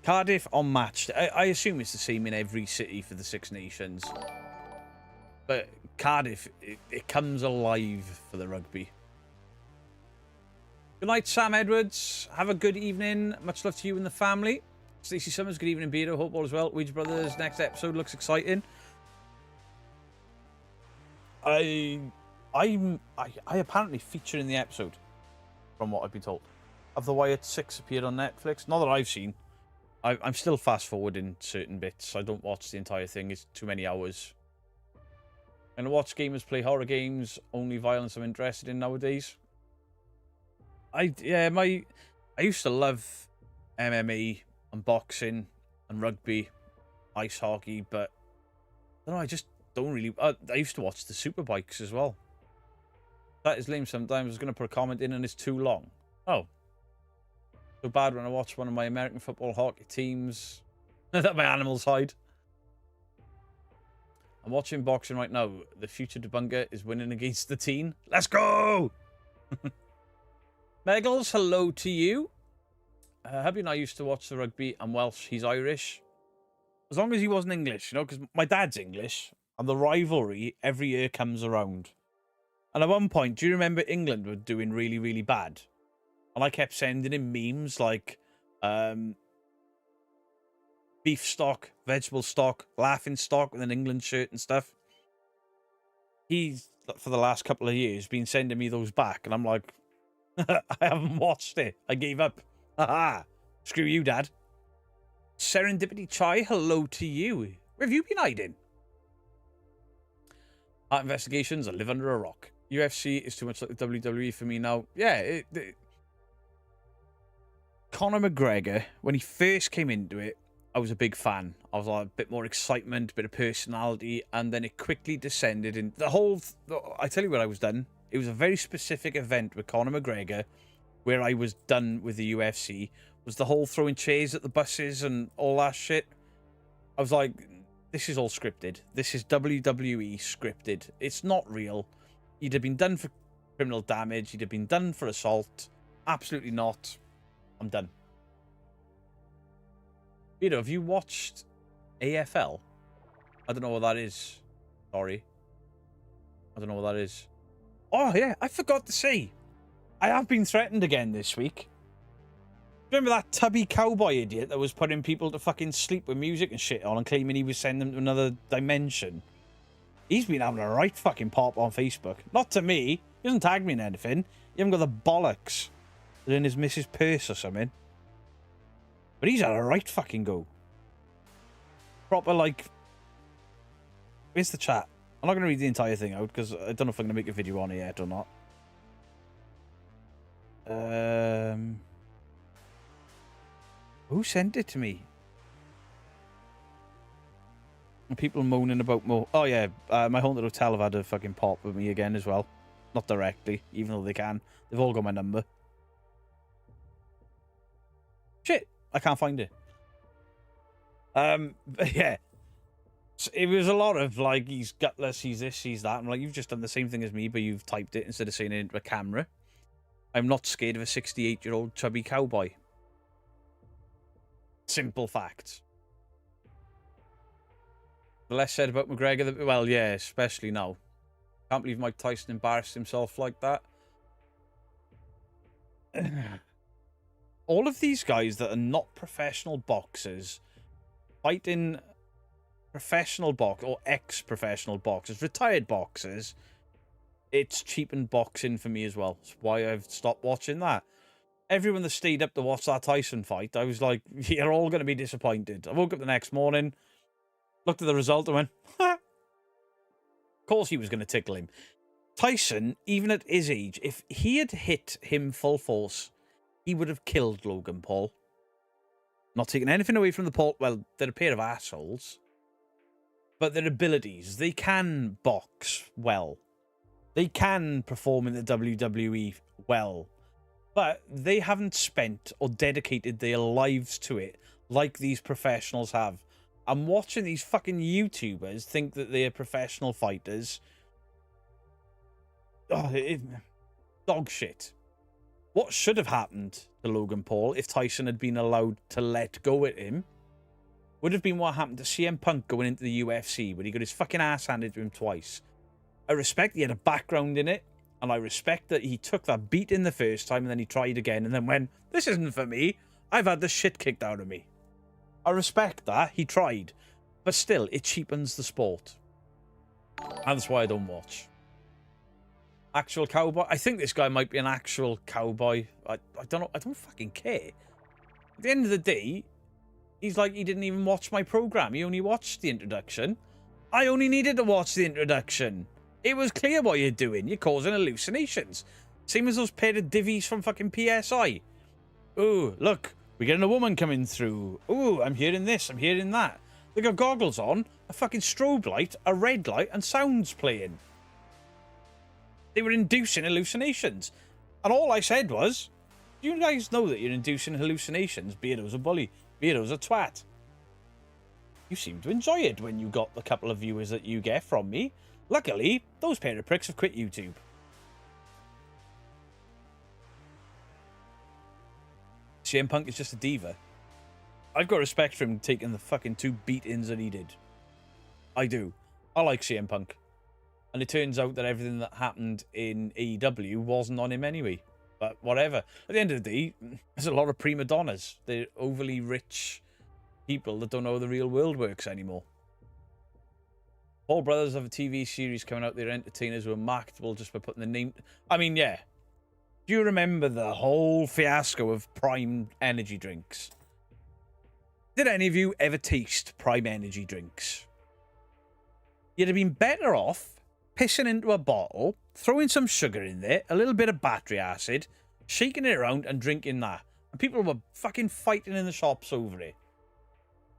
A: Cardiff unmatched. I assume it's the same in every city for the Six Nations. But Cardiff, it comes alive for the rugby. Good night, Sam Edwards. Have a good evening. Much love to you and the family. Stacey Summers, good evening, Beardo. Hope all is well. Ouija Brothers, next episode looks exciting. I apparently feature in the episode, from what I've been told. Have the Wyatt 6 appeared on Netflix? Not that I've seen. I'm still fast forwarding certain bits. I don't watch the entire thing. It's too many hours. And I watch gamers play horror games. Only violence I'm interested in nowadays. I used to love MMA and boxing and rugby, ice hockey, but I don't know, I just don't really. I used to watch the Superbikes as well. That is lame sometimes. I was going to put a comment in and it's too long. Oh. So bad when I watch one of my American football hockey teams that my animals hide. I'm watching boxing right now. The future debunker is winning against the teen. Let's go! Megals, hello to you. Hubby and I used to watch the rugby. I'm Welsh, he's Irish. As long as he wasn't English, you know, because my dad's English. And the rivalry every year comes around. And at one point, do you remember England were doing really, really bad? And I kept sending him memes like beef stock, vegetable stock, laughing stock with an England shirt and stuff. He's, for the last couple of years, been sending me those back. And I'm like, I haven't watched it. I gave up. Haha. Screw you, Dad. Serendipity Chai, hello to you. Where have you been hiding? Art investigations, I live under a rock. UFC is too much like the WWE for me now. Yeah, Conor McGregor, when he first came into it, I was a big fan. I was like a bit more excitement, a bit of personality, and then it quickly descended. And the whole, I tell you what I was done. It was a very specific event with Conor McGregor, where I was done with the UFC. Was the whole throwing chairs at the buses and all that shit. I was like, this is all scripted. This is WWE scripted. It's not real. He'd have been done for criminal damage. He'd have been done for assault. Absolutely not. I'm done. You know, have you watched AFL? I don't know what that is. Sorry. I don't know what that is. Oh, yeah. I forgot to say. I have been threatened again this week. Remember that tubby cowboy idiot that was putting people to fucking sleep with music and shit on and claiming he was sending them to another dimension? He's been having a right fucking pop on Facebook. Not to me. He hasn't tagged me in anything. He hasn't got the bollocks. They're in his missus' purse or something. But he's had a right fucking go. Proper, like... Where's the chat? I'm not going to read the entire thing out because I don't know if I'm going to make a video on it yet or not. Who sent it to me? People moaning about more. Oh, yeah. My haunted hotel have had a fucking pop with me again as well. Not directly, even though they can. They've all got my number. Shit. I can't find it. But yeah. It was a lot of, like, he's gutless, he's this, he's that. I'm like, you've just done the same thing as me, but you've typed it instead of saying it into a camera. I'm not scared of a 68-year-old chubby cowboy. Simple facts. The less said about McGregor, well, yeah, especially now. Can't believe Mike Tyson embarrassed himself like that. All of these guys that are not professional boxers fighting professional box or ex-professional boxers, retired boxers, it's cheapened boxing for me as well. That's why I've stopped watching that. Everyone that stayed up to watch that Tyson fight, I was like, you're all going to be disappointed. I woke up the next morning, looked at the result and went, ha! Of course he was going to tickle him. Tyson, even at his age, if he had hit him full force, he would have killed Logan Paul. Not taking anything away from the Paul. Well, they're a pair of assholes. But their abilities, they can box well. They can perform in the WWE well. But they haven't spent or dedicated their lives to it like these professionals have. I'm watching these fucking YouTubers think that they're professional fighters. Oh, dog shit. What should have happened to Logan Paul if Tyson had been allowed to let go at him would have been what happened to CM Punk going into the UFC, where he got his fucking ass handed to him twice. I respect he had a background in it, and I respect that he took that beat in the first time and then he tried again and then went, this isn't for me. I've had the shit kicked out of me. I respect that. He tried. But still, it cheapens the sport. And that's why I don't watch. Actual cowboy? I think this guy might be an actual cowboy. I don't know. I don't fucking care. At the end of the day, he's like, he didn't even watch my program. He only watched the introduction. I only needed to watch the introduction. It was clear what you're doing. You're causing hallucinations. Same as those pair of divvies from fucking PSI. Oh, look. We're getting a woman coming through. Oh, I'm hearing this. I'm hearing that. They got goggles on, a fucking strobe light, a red light, and sounds playing. They were inducing hallucinations. And all I said was, do you guys know that you're inducing hallucinations? Beardo's a bully. Beardo's a twat. You seem to enjoy it when you got the couple of viewers that you get from me. Luckily, those pair of pricks have quit YouTube. CM Punk is just a diva. I've got respect for him taking the fucking 2 beatings that he did. I do. I like CM Punk. And it turns out that everything that happened in AEW wasn't on him anyway. But whatever. At the end of the day, there's a lot of prima donnas. They're overly rich people that don't know how the real world works anymore. Paul Brothers have a TV series coming out. They're entertainers who are marketable just by putting the name... I mean, yeah. Do you remember the whole fiasco of Prime energy drinks? Did any of you ever taste Prime energy drinks? You'd have been better off pissing into a bottle, throwing some sugar in there, a little bit of battery acid, shaking it around and drinking that. And people were fucking fighting in the shops over it.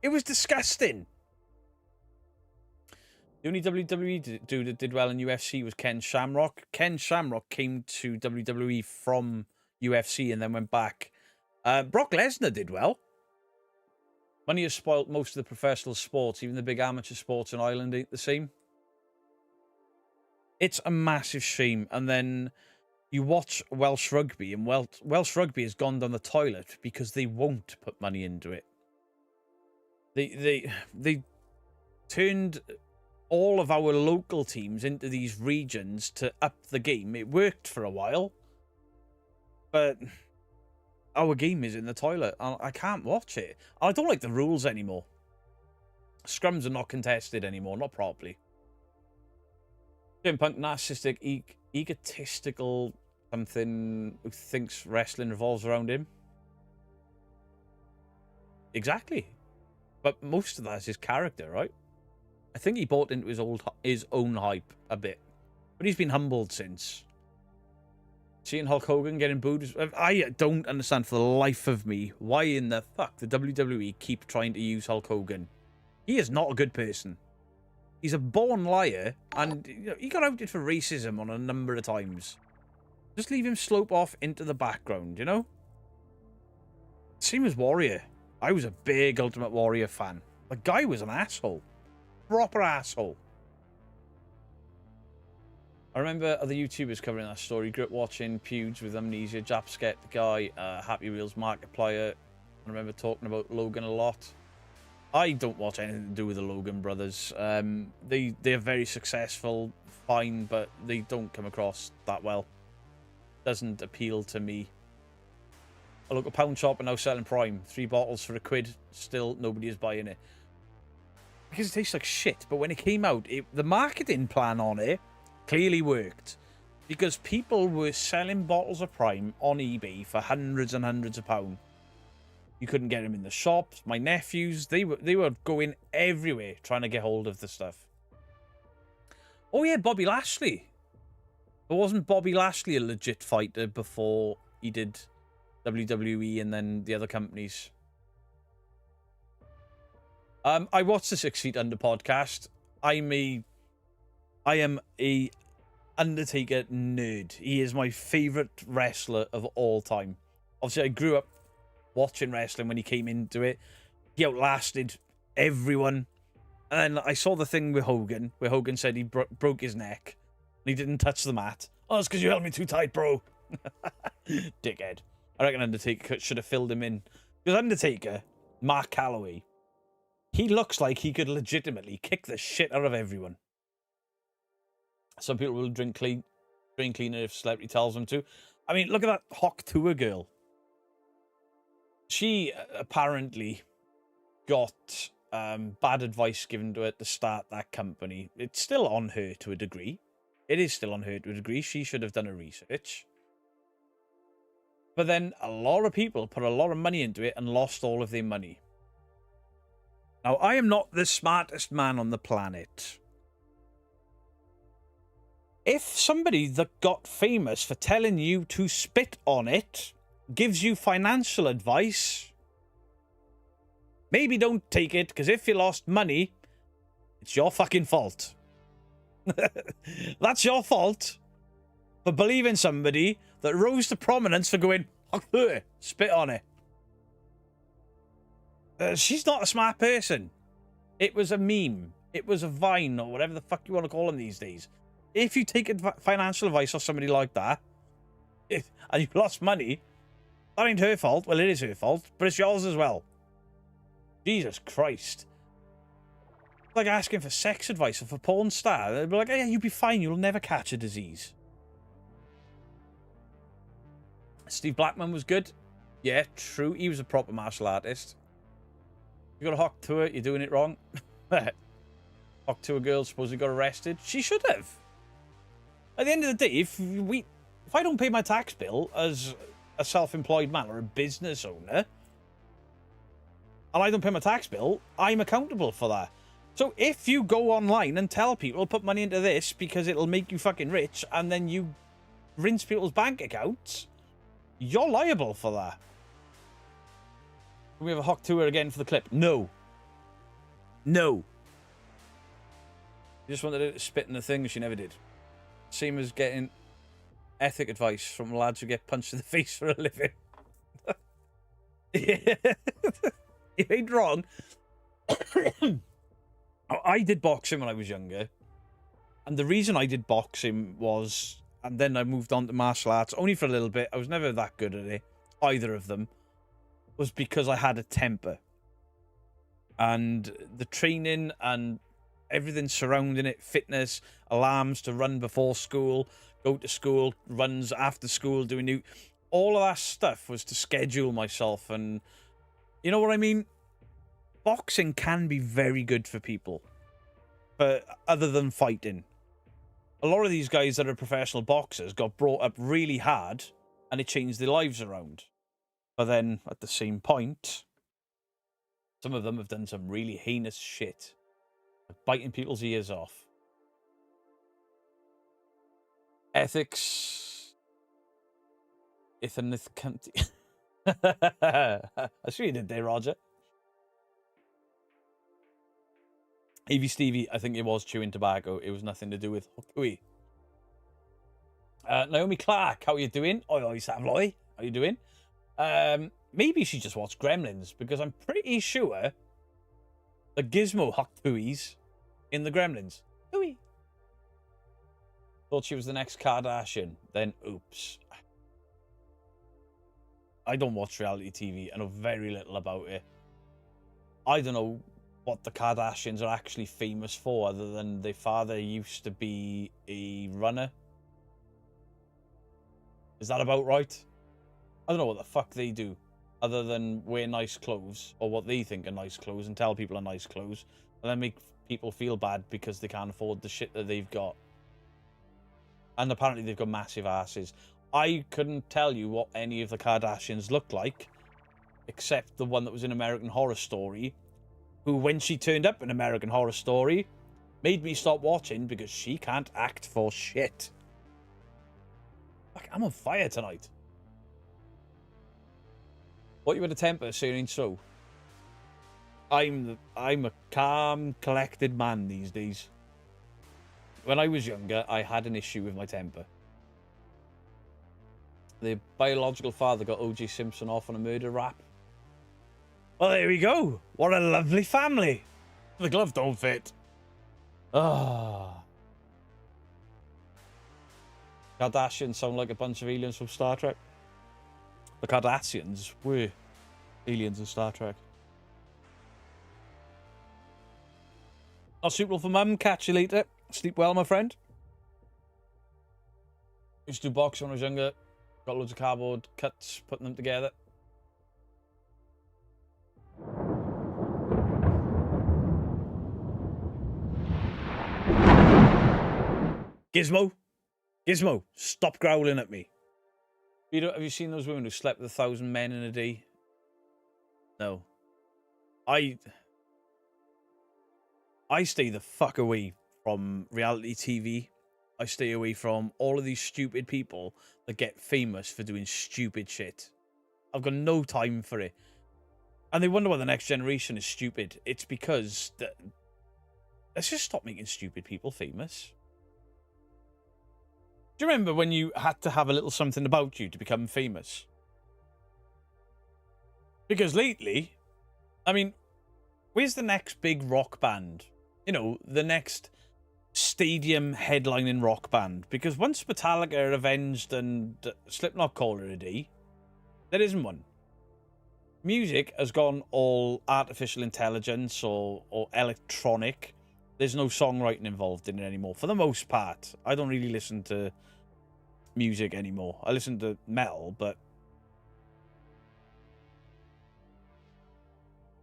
A: It was disgusting. The only WWE dude that did well in UFC was Ken Shamrock. Ken Shamrock came to WWE from UFC and then went back. Brock Lesnar did well. Money has spoiled most of the professional sports. Even the big amateur sports in Ireland ain't the same. It's a massive shame. And then you watch Welsh rugby, and Welsh rugby has gone down the toilet because they won't put money into it. They turned all of our local teams into these regions to up the game. It worked for a while, but our game is in the toilet. I can't watch it. I don't like the rules anymore. Scrums are not contested anymore, not properly. CM Punk, narcissistic, egotistical, something who thinks wrestling revolves around him. Exactly. But most of that is his character, right? I think he bought into his own hype a bit. But he's been humbled since. Seeing Hulk Hogan getting booed. I don't understand for the life of me why in the fuck the WWE keep trying to use Hulk Hogan. He is not a good person. He's a born liar, and you know, he got outed for racism on a number of times. Just leave him slope off into the background, you know? Same as Warrior. I was a big Ultimate Warrior fan. The guy was an asshole. Proper asshole. I remember other YouTubers covering that story. Grew up watching Feuds with Amnesia, Japsket, the guy, Happy Wheels Markiplier. I remember talking about Logan a lot. I don't watch anything to do with the Logan brothers. They're very successful, fine, but they don't come across that well. Doesn't appeal to me. A local pound shop are now selling Prime. 3 bottles for £1. Still, nobody is buying it. Because it tastes like shit. But when it came out, the marketing plan on it clearly worked. Because people were selling bottles of Prime on eBay for hundreds and hundreds of pounds. You couldn't get them in the shops. My nephews, they were going everywhere trying to get hold of the stuff. Oh yeah, Bobby Lashley. But wasn't Bobby Lashley a legit fighter before he did WWE and then the other companies? I watched the 6 Feet Under podcast. I am a Undertaker nerd. He is my favorite wrestler of all time. Obviously, I grew up watching wrestling when he came into it. He outlasted everyone. And then I saw the thing with Hogan, where Hogan said he broke his neck. And he didn't touch the mat. Oh, it's because you held me too tight, bro. Dickhead. I reckon Undertaker should have filled him in. Because Undertaker, Mark Calloway, he looks like he could legitimately kick the shit out of everyone. Some people will drink cleaner if celebrity tells them to. I mean, look at that Hawk Tour girl. She apparently got bad advice given to her to start that company. It's still on her to a degree. It is still on her to a degree. She should have done her research. But then a lot of people put a lot of money into it and lost all of their money. Now, I am not the smartest man on the planet. If somebody that got famous for telling you to spit on it gives you financial advice, maybe don't take it, because if you lost money, it's your fucking fault. That's your fault for believing somebody that rose to prominence for going, spit on it. She's not a smart person. It was a meme. It was a Vine, or whatever the fuck you want to call them these days. If you take financial advice off somebody like that, and you lost money, that ain't her fault. Well, it is her fault, but it's yours as well. Jesus Christ. It's like asking for sex advice of a porn star. They'd be like, yeah, you'll be fine. You'll never catch a disease. Steve Blackman was good. Yeah, true. He was a proper martial artist. You got a Hawk Tour, you're doing it wrong. Hawk Tour girl supposedly got arrested. She should have. At the end of the day, if I don't pay my tax bill as a self-employed man or a business owner, and I don't pay my tax bill, I'm accountable for that. So if you go online and tell people, put money into this because it'll make you fucking rich, and then you rinse people's bank accounts, you're liable for that. Can we have a Hawk Tour again for the clip? No. No. You just wanted her to spit in the thing, she never did. Same as getting ethic advice from lads who get punched in the face for a living. You ain't wrong. I did boxing when I was younger. And the reason I did boxing was... And then I moved on to martial arts, only for a little bit. I was never that good at it, either of them. Was because I had a temper. And the training and everything surrounding it, fitness, alarms to run before school, go to school, runs after school, doing new... All of that stuff was to schedule myself, and you know what I mean? Boxing can be very good for people, but other than fighting. A lot of these guys that are professional boxers got brought up really hard, and it changed their lives around. But then, at the same point, some of them have done some really heinous shit. Like biting people's ears off. Ethics. Ethanith cunt. I see you did there, Roger. Evie Stevie, I think it was chewing tobacco. It was nothing to do with Hokui. Naomi Clark, how are you doing? Oi, Savoy, how are you doing? Maybe she just watched Gremlins, because I'm pretty sure the Gizmo Hokui's in the Gremlins. Hooey. Thought she was the next Kardashian. Then, oops. I don't watch reality TV. I know very little about it. I don't know what the Kardashians are actually famous for, other than their father used to be a runner. Is that about right? I don't know what the fuck they do, other than wear nice clothes, or what they think are nice clothes, and tell people are nice clothes, and then make people feel bad because they can't afford the shit that they've got. And apparently they've got massive asses. I couldn't tell you what any of the Kardashians looked like, except the one that was in American Horror Story, who, when she turned up in American Horror Story, made me stop watching because she can't act for shit. Fuck, I'm on fire tonight. What you with a temper, saying so? I'm a calm, collected man these days. When I was younger, I had an issue with my temper. The biological father got O.J. Simpson off on a murder rap. Well, there we go. What a lovely family. The glove don't fit. Ah. Kardashians sound like a bunch of aliens from Star Trek. The Cardassians were aliens in Star Trek. Not suitable for mum. Catch you later. Sleep well, my friend. Used to do boxing when I was younger. Got loads of cardboard cuts, putting them together. Gizmo. Gizmo, stop growling at me. Have you seen those women who slept with 1,000 men in a day? No. I stay the fuck away from reality TV. I stay away from all of these stupid people that get famous for doing stupid shit. I've got no time for it. And they wonder why the next generation is stupid. It's because let's just stop making stupid people famous. Do you remember when you had to have a little something about you to become famous? Because lately, I mean, where's the next big rock band? You know, the next stadium headlining rock band. Because once Metallica are avenged and Slipknot call it a day, there isn't one. Music has gone all artificial intelligence or electronic. There's no songwriting involved in it anymore. For the most part, I don't really listen to music anymore. I listen to metal, but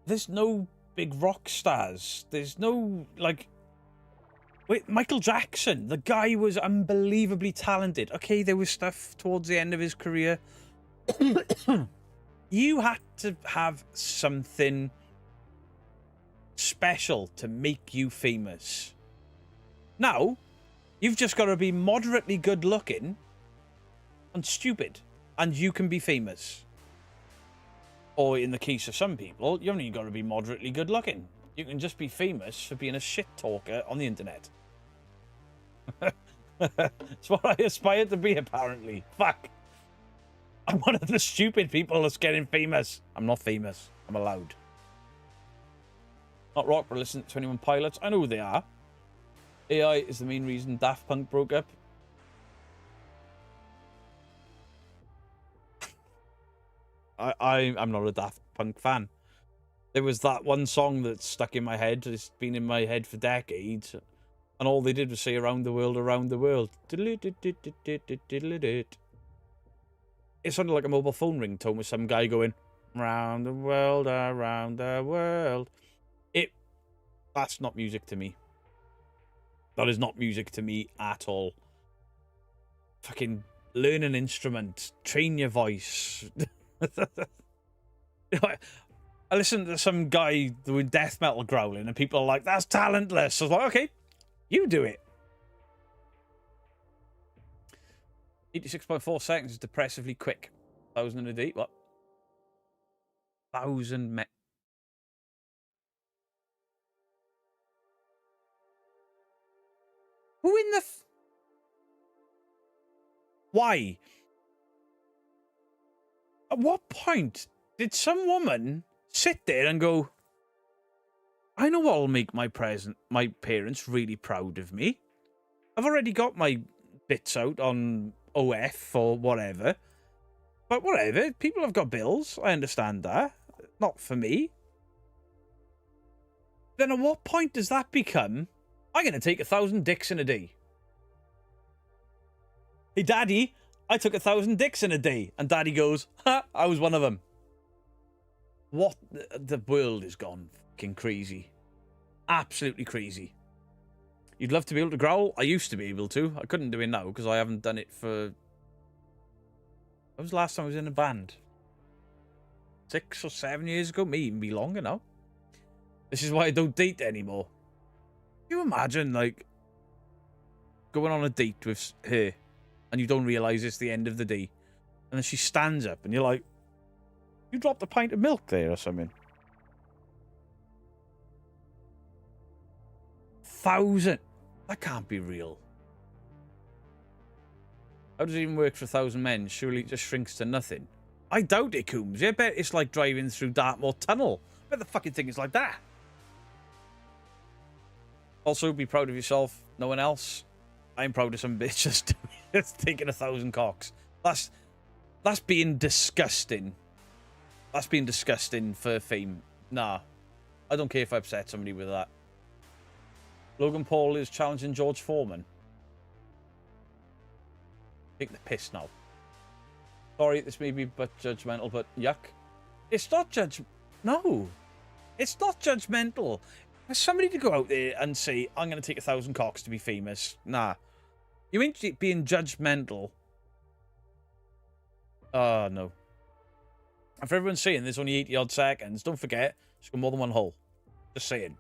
A: there's no big rock stars. There's no, like, wait, Michael Jackson. The guy was unbelievably talented. Okay, there was stuff towards the end of his career. You had to have something special to make you famous. Now, you've just got to be moderately good looking and stupid, and you can be famous. Or in the case of some people, you only got to be moderately good looking. You can just be famous for being a shit talker on the internet. It's what I aspire to be, apparently. Fuck. I'm one of the stupid people that's getting famous. I'm not famous. I'm allowed. Not rock, but listen to 21 Pilots. I know who they are. AI is the main reason Daft Punk broke up. I'm not a Daft Punk fan. There was that one song that stuck in my head. It's been in my head for decades. And all they did was say around the world, around the world. It sounded like a mobile phone ringtone with some guy going, round the world, around the world. That's not music to me. That is not music to me at all. Fucking learn an instrument. Train your voice. I listened to some guy doing death metal growling and people are like, that's talentless. I was like, okay, you do it. 86.4 seconds is depressively quick. 1,000 a day. What? 1,000 me... Who in the... Why? At what point did some woman sit there and go, I know what'll make my parents really proud of me. I've already got my bits out on OF or whatever. But whatever, people have got bills. I understand that. Not for me. Then at what point does that become, I'm going to take 1,000 dicks in a day? Hey, Daddy, I took 1,000 dicks in a day. And Daddy goes, ha, I was one of them. What? The world has gone fucking crazy. Absolutely crazy. You'd love to be able to growl? I used to be able to. I couldn't do it now because I haven't done it for... When was the last time I was in a band? 6 or 7 years ago? Maybe even be longer now. This is why I don't date anymore. Can you imagine, like, going on a date with her and you don't realise it's the end of the day. And then she stands up, and you're like, you dropped a pint of milk there or something. 1,000. That can't be real. How does it even work for 1,000 men? Surely it just shrinks to nothing. I doubt it, Coombs. I bet it's like driving through Dartmoor Tunnel. I bet the fucking thing is like that. Also, be proud of yourself. No one else. I'm proud of some bitch just taking 1,000 cocks. That's being disgusting. That's being disgusting for fame. Nah. I don't care if I upset somebody with that. Logan Paul is challenging George Foreman. Take the piss now. Sorry, this may be but judgmental, but yuck. It's not No. It's not judgmental. For somebody to go out there and say, I'm going to take 1,000 cocks to be famous. Nah. You ain't being judgmental. Oh, no. And for everyone saying there's only 80 odd seconds, don't forget, she's got more than one hole. Just saying.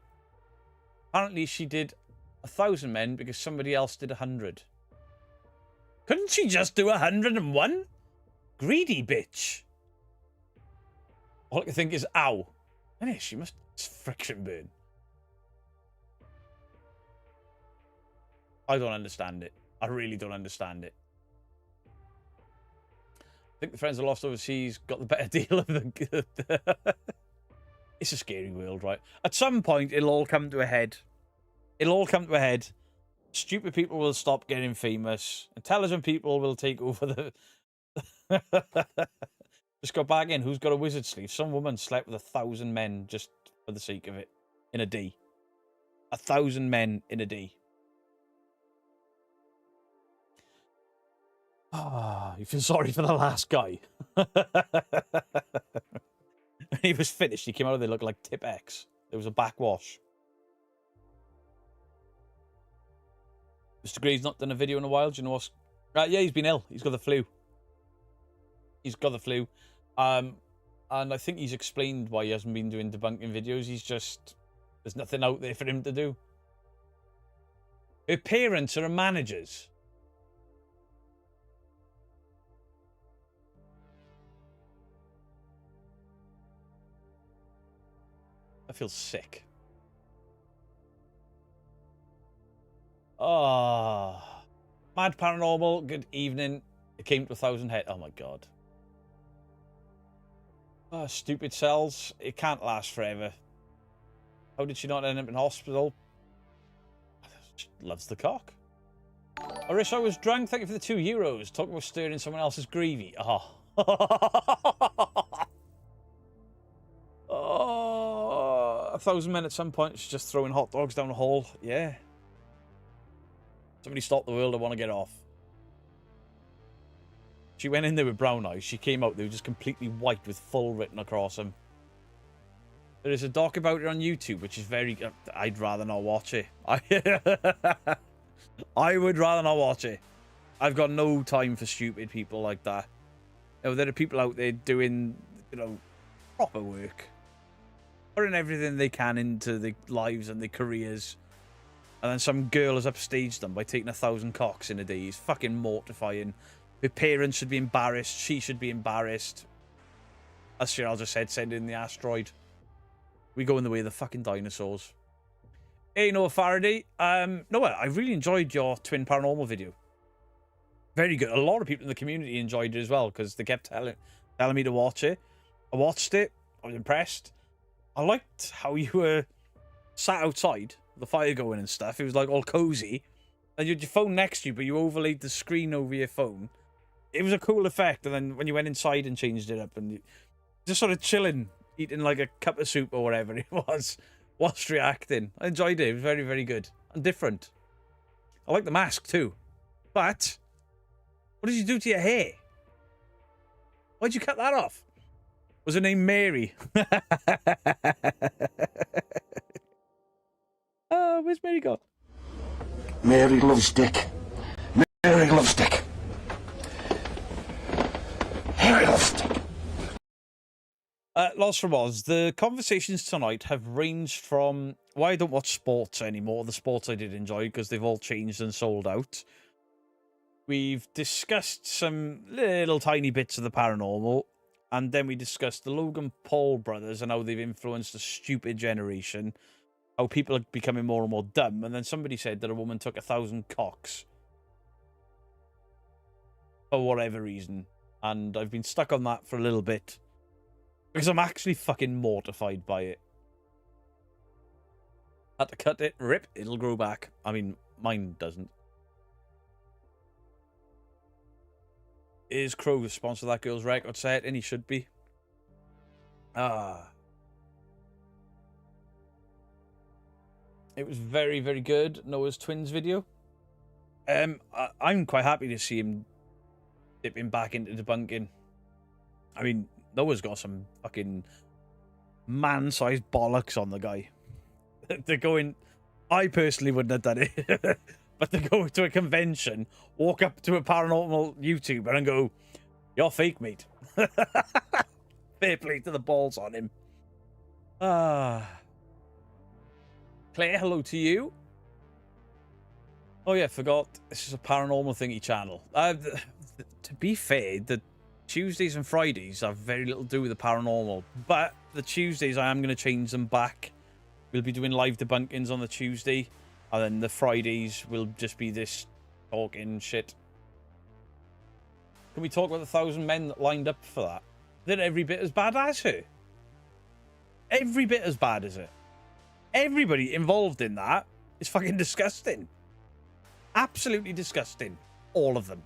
A: Apparently she did 1,000 men because somebody else did 100. Couldn't she just do 101? Greedy bitch. All I can think is, ow. And she must friction burn. I don't understand it. I really don't understand it. I think the friends are lost overseas got the better deal of the... It's a scary world, right? At some point, it'll all come to a head. It'll all come to a head. Stupid people will stop getting famous. Intelligent people will take over the... Just go back in. Who's got a wizard sleeve? Some woman slept with 1,000 men just for the sake of it. In a day. 1,000 men in a day. Ah, you feel sorry for the last guy. When he was finished, he came out of there looking like Tip X. There was a backwash. Mr. Gray's not done a video in a while. Do you know what's... yeah, he's been ill. He's got the flu. He's got the flu. And I think he's explained why he hasn't been doing debunking videos. He's just... There's nothing out there for him to do. Her parents are managers. I feel sick. Oh. Mad Paranormal, good evening. It came to 1,000 head. Oh my god. Oh, stupid cells. It can't last forever. How did she not end up in hospital? She loves the cock. I wish I was drunk. Thank you for the €2. Talk about stirring someone else's gravy. Oh. Oh, 1,000 men at some point. She's just throwing hot dogs down the hall. Yeah. Somebody stop the world. I want to get off. She went in there with brown eyes. She came out. They were just completely white with full written across them. There is a doc about it on YouTube, which is very... I'd rather not watch it. I would rather not watch it. I've got no time for stupid people like that. You know, there are people out there doing, you know, proper work. Putting everything they can into their lives and their careers. And then some girl has upstaged them by taking 1,000 cocks in a day. It's fucking mortifying. Her parents should be embarrassed. She should be embarrassed. As Cheryl just said, send in the asteroid. We go in the way of the fucking dinosaurs. Hey, Noah Faraday. Noah, I really enjoyed your Twin Paranormal video. Very good. A lot of people in the community enjoyed it as well, because they kept telling me to watch it. I watched it. I was impressed. I liked how you were sat outside, the fire going and stuff. It was like all cozy. And you had your phone next to you, but you overlaid the screen over your phone. It was a cool effect. And then when you went inside and changed it up, and you just sort of chilling, eating like a cup of soup or whatever it was, whilst reacting. I enjoyed it. It was very, very good. And different. I like the mask too. But what did you do to your hair? Why'd you cut that off? Was her name Mary? Oh, where's Mary gone?
F: Mary loves dick. Mary loves dick. Mary loves dick.
A: Lost from Oz, the conversations tonight have ranged from why I don't watch sports anymore, the sports I did enjoy because they've all changed and sold out, We've discussed some little tiny bits of the paranormal, and then we discussed the Logan Paul brothers and how they've influenced a stupid generation, how people are becoming more and more dumb, and then somebody said that a woman took 1,000 cocks for whatever reason, and I've been stuck on that for a little bit because I'm actually fucking mortified by it. Had to cut it, rip, it'll grow back. I mean, mine doesn't. Is Crow the sponsor of that girl's record set? And he should be. It was very, very good. Noah's Twins video. I'm quite happy to see him dipping back into debunking. I mean, Noah's got some fucking man-sized bollocks on the guy. They're going... I personally wouldn't have done it. But to go to a convention, walk up to a paranormal YouTuber and go, "You're fake, mate." Fair play to the balls on him. Claire, hello to you. Oh yeah, forgot. This is a paranormal thingy channel. To be fair, the Tuesdays and Fridays have very little to do with the paranormal. But the Tuesdays, I am going to change them back. We'll be doing live debunkings on the Tuesday. And then the Fridays will just be this talking shit. Can we talk about the 1,000 men that lined up for that? They're every bit as bad as her. Every bit as bad as her. Everybody involved in that is fucking disgusting. Absolutely disgusting. All of them.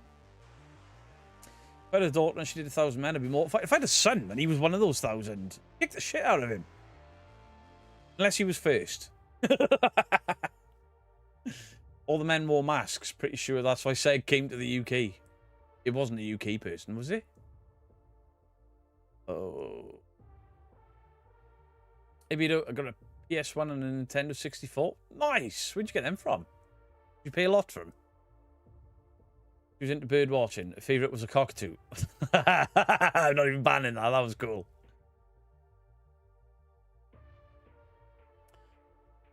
A: If I had a daughter and she did 1,000 men, I'd be mortified. If I had a son and he was one of those 1,000, kick the shit out of him. Unless he was first. All the men wore masks. Pretty sure that's why Seg came to the UK. It wasn't a UK person, was it? Oh. Maybe you don't. I got a PS1 and a Nintendo 64. Nice. Where'd you get them from? Did you pay a lot for them? She was into bird watching. Her favourite was a cockatoo. I'm not even banning that. That was cool.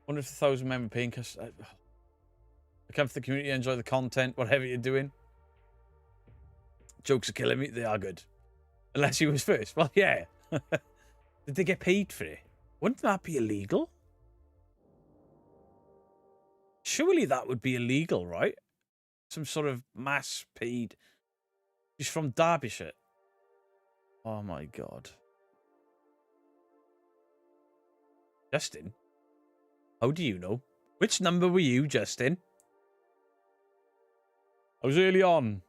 A: Wonder if 1,000 men were paying customers. I come for the community, enjoy the content, whatever you're doing. Jokes are killing me. They are good. Unless he was first. Well, yeah. Did they get paid for it? Wouldn't that be illegal? Surely that would be illegal, right? Some sort of mass paid. She's from Derbyshire. Oh my God. Justin? How do you know? Which number were you, Justin? I was early on.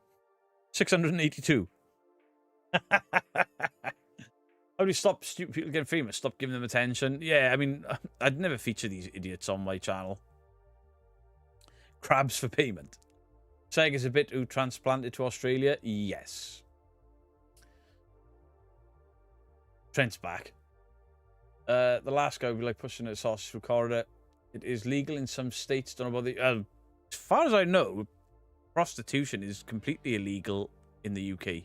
A: 682. How do you stop stupid people getting famous? Stop giving them attention? Yeah, I mean, I'd never feature these idiots on my channel. Crabs for payment. Seg is a bit who transplanted to Australia? Yes. Trent's back. The last guy would be like pushing a sausage through corridor. It is legal in some states. Don't know about the... as far as I know, prostitution is completely illegal in the UK.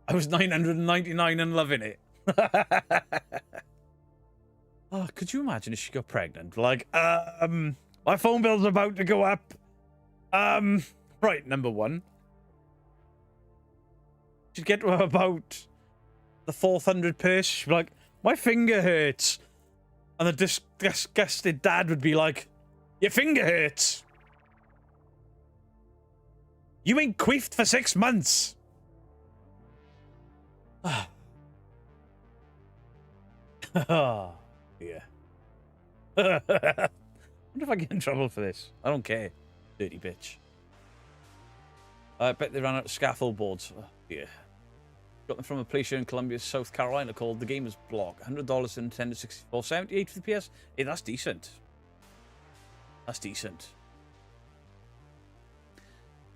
A: I was 999 and loving it. Oh, could you imagine if she got pregnant? Like, my phone bill's about to go up. Right, number one. She'd get to about the 400 purse. She'd be like, my finger hurts. And the disgusted dad would be like, your finger hurts. You ain't queefed for 6 months. Oh, yeah. I wonder if I get in trouble for this. I don't care. Dirty bitch. I bet they ran out of scaffold boards. Oh, yeah. Got them from a place here in Columbia, South Carolina called The Gamers Blog. $100 for Nintendo 64. $78 for the PS. Hey, that's decent. That's decent.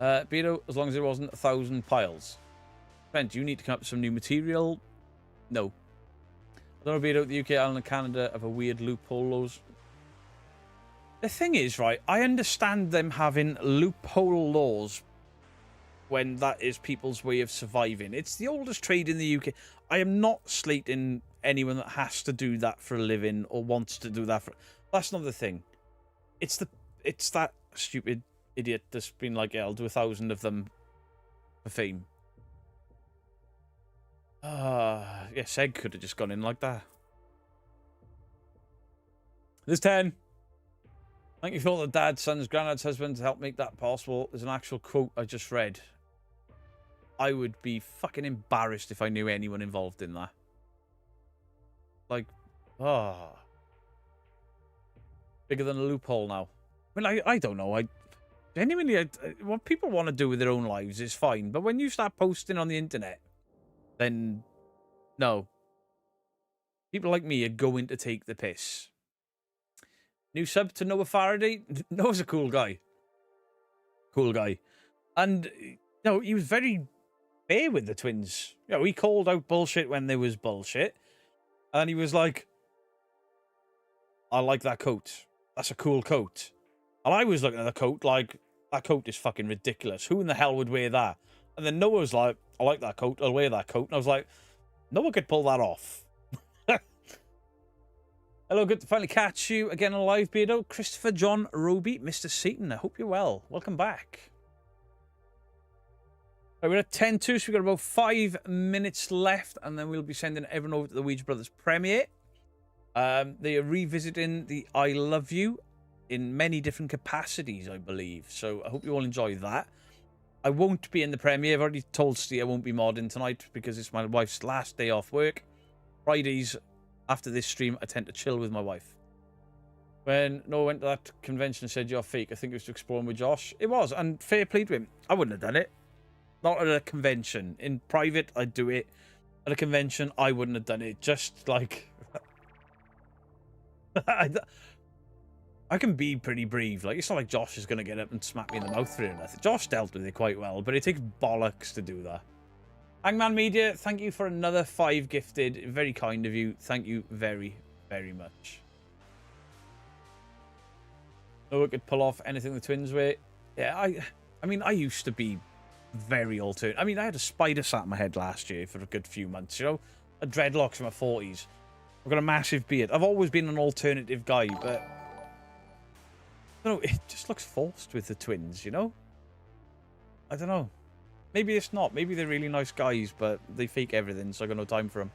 A: Beto, as long as it wasn't 1,000 piles. Friend, do you need to come up with some new material? No. I don't know, Beto, the UK, Ireland, and Canada have a weird loophole laws. The thing is, right, I understand them having loophole laws when that is people's way of surviving. It's the oldest trade in the UK. I am not slating anyone that has to do that for a living or wants to do that for... That's not the thing. It's that stupid idiot that's been like, yeah, I'll do 1,000 of them for fame. Yeah, Seg could have just gone in like that. There's 10. Thank you for all the dad, sons, granddad's husband to help make that possible. There's an actual quote I just read. I would be fucking embarrassed if I knew anyone involved in that. Like, bigger than a loophole now. I mean, I don't know. Genuinely, what people want to do with their own lives is fine. But when you start posting on the internet, then no. People like me are going to take the piss. New sub to Noah Faraday. Noah's a cool guy. Cool guy. And, you know, he was very fair with the twins. You know, he called out bullshit when there was bullshit. And he was like, I like that coat. That's a cool coat. And I was looking at the coat like, that coat is fucking ridiculous. Who in the hell would wear that? And then Noah was like, I like that coat. I'll wear that coat. And I was like, Noah could pull that off. Hello, good to finally catch you again on live, Beardo. Christopher John Roby, Mr. Satan. I hope you're well. Welcome back. Right, we're at 10-2, so we've got about 5 minutes left, and then we'll be sending everyone over to the Ouija Brothers premiere. They are revisiting the I Love You in many different capacities, I believe. So I hope you all enjoy that. I won't be in the premiere. I've already told Steve I won't be modding tonight because it's my wife's last day off work. Fridays, after this stream, I tend to chill with my wife. When Noah went to that convention and said, you're fake, I think it was to explore with Josh. It was, and fair play to him. I wouldn't have done it. Not at a convention. In private, I'd do it. At a convention, I wouldn't have done it. Just like... I can be pretty brave. Like, it's not like Josh is going to get up and smack me in the mouth for it or nothing. Josh dealt with it quite well, but it takes bollocks to do that. Hangman Media, thank you for another 5 gifted. Very kind of you. Thank you very, very much. Noah could pull off anything the twins wear. Yeah, I mean, I used to be very alternative. I mean, I had a spider sat in my head last year for a good few months, you know? I had dreadlocks in my 40s. I've got a massive beard. I've always been an alternative guy, but... I don't know, it just looks forced with the twins, you know? I don't know. Maybe it's not. Maybe they're really nice guys, but they fake everything, so I got no time for them.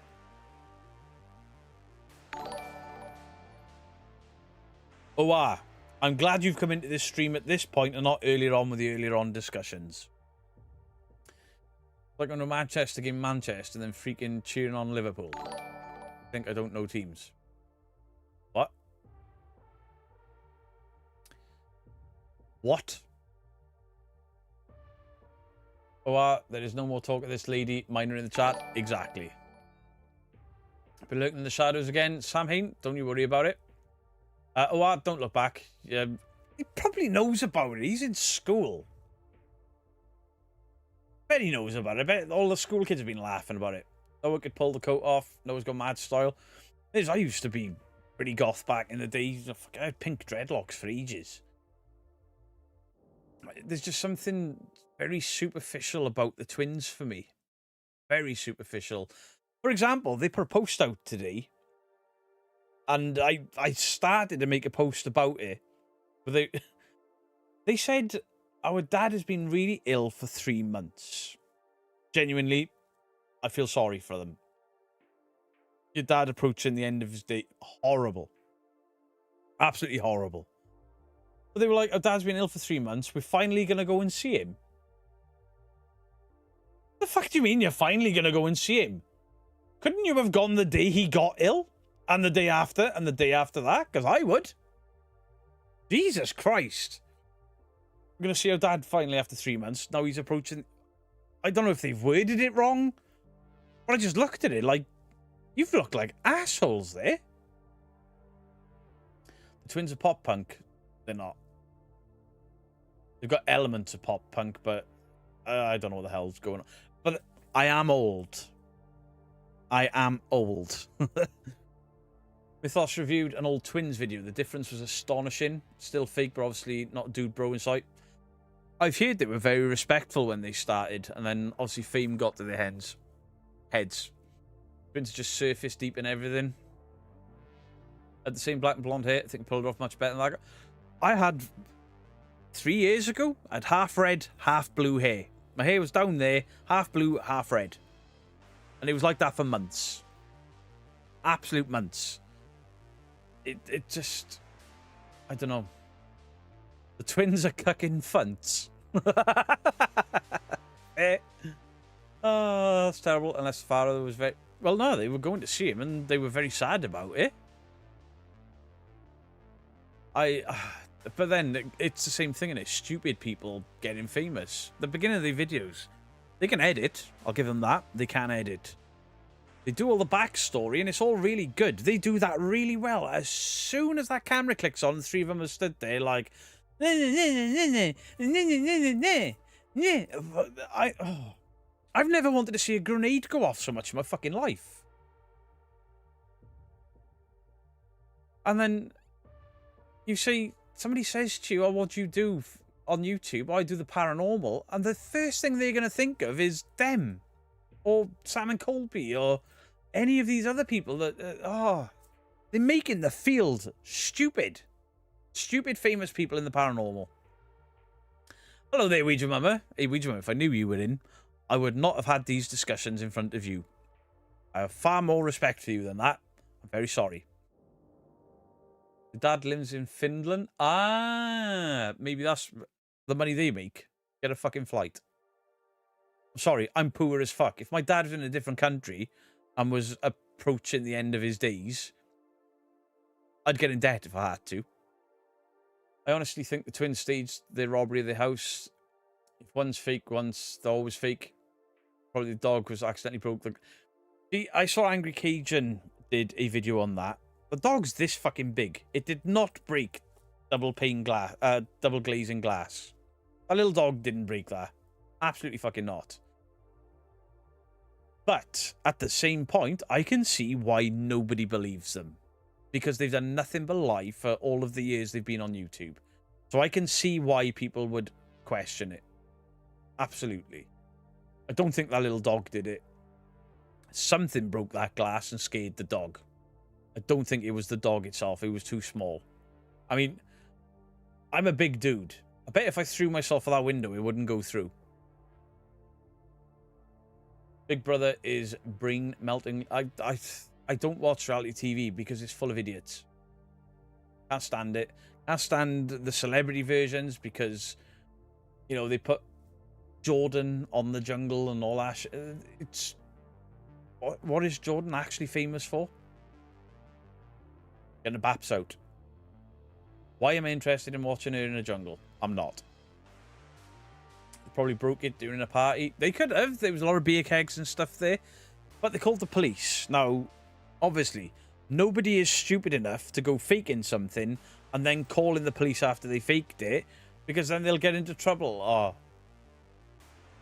A: Oh, I'm glad you've come into this stream at this point and not earlier on with the earlier on discussions. Like on a Manchester game, Manchester, and then freaking cheering on Liverpool. I think I don't know teams. What? What? Oh, there is no more talk of this lady. Minor in the chat. Exactly. Been lurking in the shadows again. Sam Hain, don't you worry about it. Don't look back. He probably knows about it. He's in school. Bet he knows about it. I bet all the school kids have been laughing about it. Noah could pull the coat off. Noah's got mad style. I used to be pretty goth back in the day. I had pink dreadlocks for ages. There's just something very superficial about the twins for me. Very superficial. For example, they put a post out today. And I started to make a post about it. But they said, our dad has been really ill for 3 months. Genuinely, I feel sorry for them. Your dad approaching the end of his day. Horrible. Absolutely horrible. But they were like, our dad's been ill for 3 months. We're finally going to go and see him. The fuck do you mean you're finally going to go and see him? Couldn't you have gone the day he got ill? And the day after? And the day after that? Because I would. Jesus Christ. We're going to see our dad finally after 3 months. Now he's approaching... I don't know if they've worded it wrong. But I just looked at it like... You've looked like assholes there. The twins are pop punk. They're not. They've got elements of pop punk, but I don't know what the hell's going on. But I am old. I am old. Mythos reviewed an old twins video. The difference was astonishing. Still fake, but obviously not dude bro in sight. I've heard they were very respectful when they started, and then obviously fame got to their heads. Twins just surface deep in everything. Had the same black and blonde hair. I think pulled it off much better than that. I had 3 years ago, I had half red, half blue hair. My hair was down there, half blue, half red. And it was like that for months. Absolute months. It just... I don't know. The twins are cucking funts. Oh, that's terrible. Unless the father was very... Well, no, they were going to see him and they were very sad about it. But then, it's the same thing, and it's stupid people getting famous. The beginning of the videos, they can edit. I'll give them that. They can edit. They do all the backstory, and it's all really good. They do that really well. As soon as that camera clicks on, the three of them are stood there like... I've never wanted to see a grenade go off so much in my fucking life. And then you see, somebody says to you, oh, what do you do on YouTube? I do the paranormal. And the first thing they're going to think of is them. Or Sam and Colby. Or any of these other people that, they're making the field stupid. Stupid famous people in the paranormal. Hello there, Ouija Mama. Hey, Ouija Mama, if I knew you were in, I would not have had these discussions in front of you. I have far more respect for you than that. I'm very sorry. Your dad lives in Finland. Ah, maybe that's the money they make. Get a fucking flight. I'm sorry, I'm poor as fuck. If my dad was in a different country and was approaching the end of his days, I'd get in debt if I had to. I honestly think the twins staged their robbery of the house. If one's fake, they're always fake. Probably the dog was accidentally broke. See, I saw Angry Cajun did a video on that. The dog's this fucking big. It did not break double glazing glass. A little dog didn't break that. Absolutely fucking not. But at the same point, I can see why nobody believes them. Because they've done nothing but lie for all of the years they've been on YouTube. So I can see why people would question it. Absolutely. I don't think that little dog did it. Something broke that glass and scared the dog. I don't think it was the dog itself. It was too small. I mean, I'm a big dude. I bet if I threw myself out that window, it wouldn't go through. Big Brother is brain melting. I don't watch reality TV because it's full of idiots. Can't stand it. Can't stand the celebrity versions because, you know, they put Jordan on the jungle and all that. It's... What is Jordan actually famous for? Getting the baps out. Why am I interested in watching her in a jungle? I'm not. They probably broke it during a party. They could have. There was a lot of beer kegs and stuff there. But they called the police. Now, obviously, nobody is stupid enough to go faking something and then calling the police after they faked it, because then they'll get into trouble.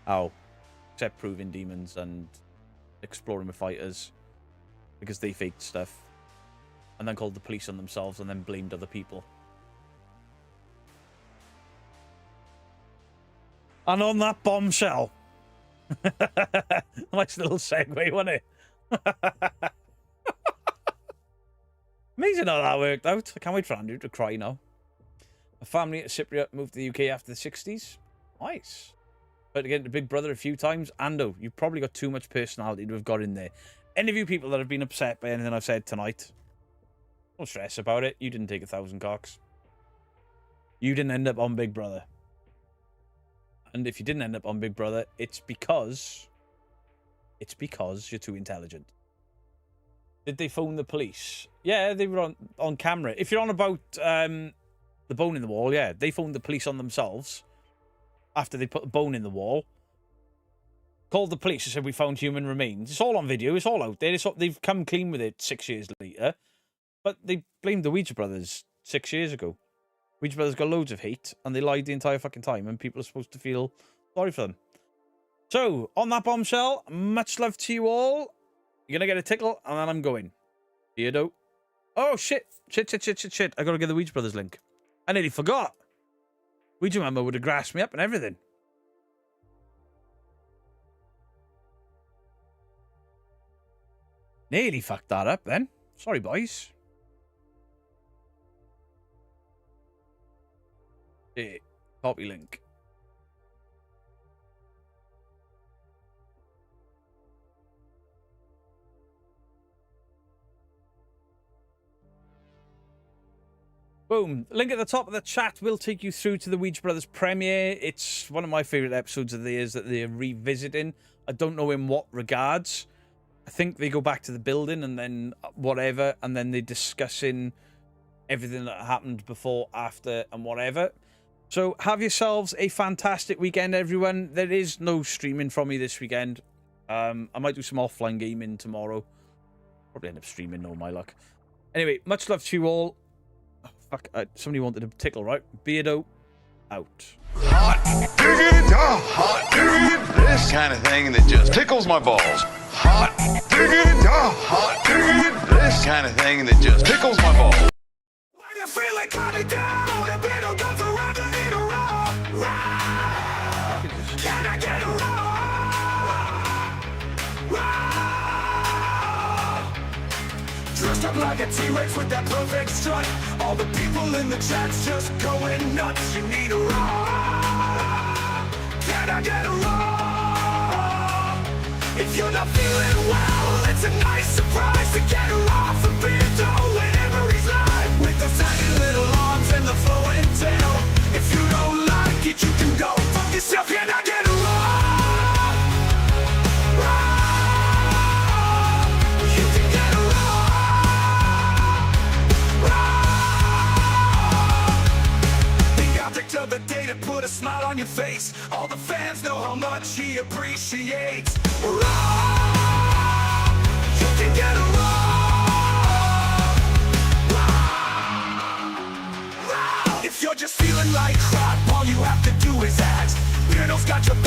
A: Oh. Except proving demons and exploring with fighters, because they faked stuff and then called the police on themselves and then blamed other people. And on that bombshell. Nice little segue, wasn't it? Amazing how that worked out. I can't wait for Andrew to cry now. A family at Cypriot moved to the UK after the 60s. Nice. But again, to Big Brother a few times. Ando, you've probably got too much personality to have got in there. Any of you people that have been upset by anything I've said tonight, don't stress about it. You didn't take 1,000 cocks. You didn't end up on Big Brother. And if you didn't end up on Big Brother, it's because you're too intelligent. Did they phone the police? Yeah, they were on camera. If you're on about the bone in the wall, yeah, they phoned the police on themselves after they put the bone in the wall. Called the police and said, we found human remains. It's all on video. It's all out there. They've come clean with it 6 years later. But they blamed the Ouija brothers 6 years ago. Ouija brothers got loads of hate, and they lied the entire fucking time, and people are supposed to feel sorry for them. So, on that bombshell, much love to you all. You're going to get a tickle, and then I'm going. Beardo. Oh, shit. Shit. I got to get the Ouija brothers link. I nearly forgot. Ouija Mama would have grasped me up and everything. Nearly fucked that up then. Sorry, boys. Copy link. Boom. Link at the top of the chat will take you through to the Ouija Brothers premiere. It's one of my favourite episodes of the years that they're revisiting. I don't know in what regards. I think they go back to the building and then whatever, and then they're discussing everything that happened before, after, and whatever. So have yourselves a fantastic weekend, everyone. There is no streaming from me this weekend. I might do some offline gaming tomorrow. Probably end up streaming, no my luck. Anyway, much love to you all. Oh, fuck, somebody wanted a tickle, right? Beardo, out.
H: Hot diggity, hot diggity. This kind of thing that just tickles my balls. Hot diggity, hot diggity. This kind of thing that just tickles my balls.
G: When you feel like coming down, the middle goes around the little rock. Can I get a rock? Dressed up like a T-Rex with that perfect strut. All the people in the chat's just going nuts. You need a rock. Can I get a rock? If you're not feeling well, it's a nice surprise to get her off a bit whenever he's live. With the tiny little arms and the flowing tail. If you don't like it, you can go fuck yourself. Can I get a rock? Rock. You can get a rock. The object of the day to put a smile on your face. All the fans know how much he appreciates. Rock. You can get a rock. Rock. If you're just feeling like crap, all you have to do is ask. Beardo's got your back.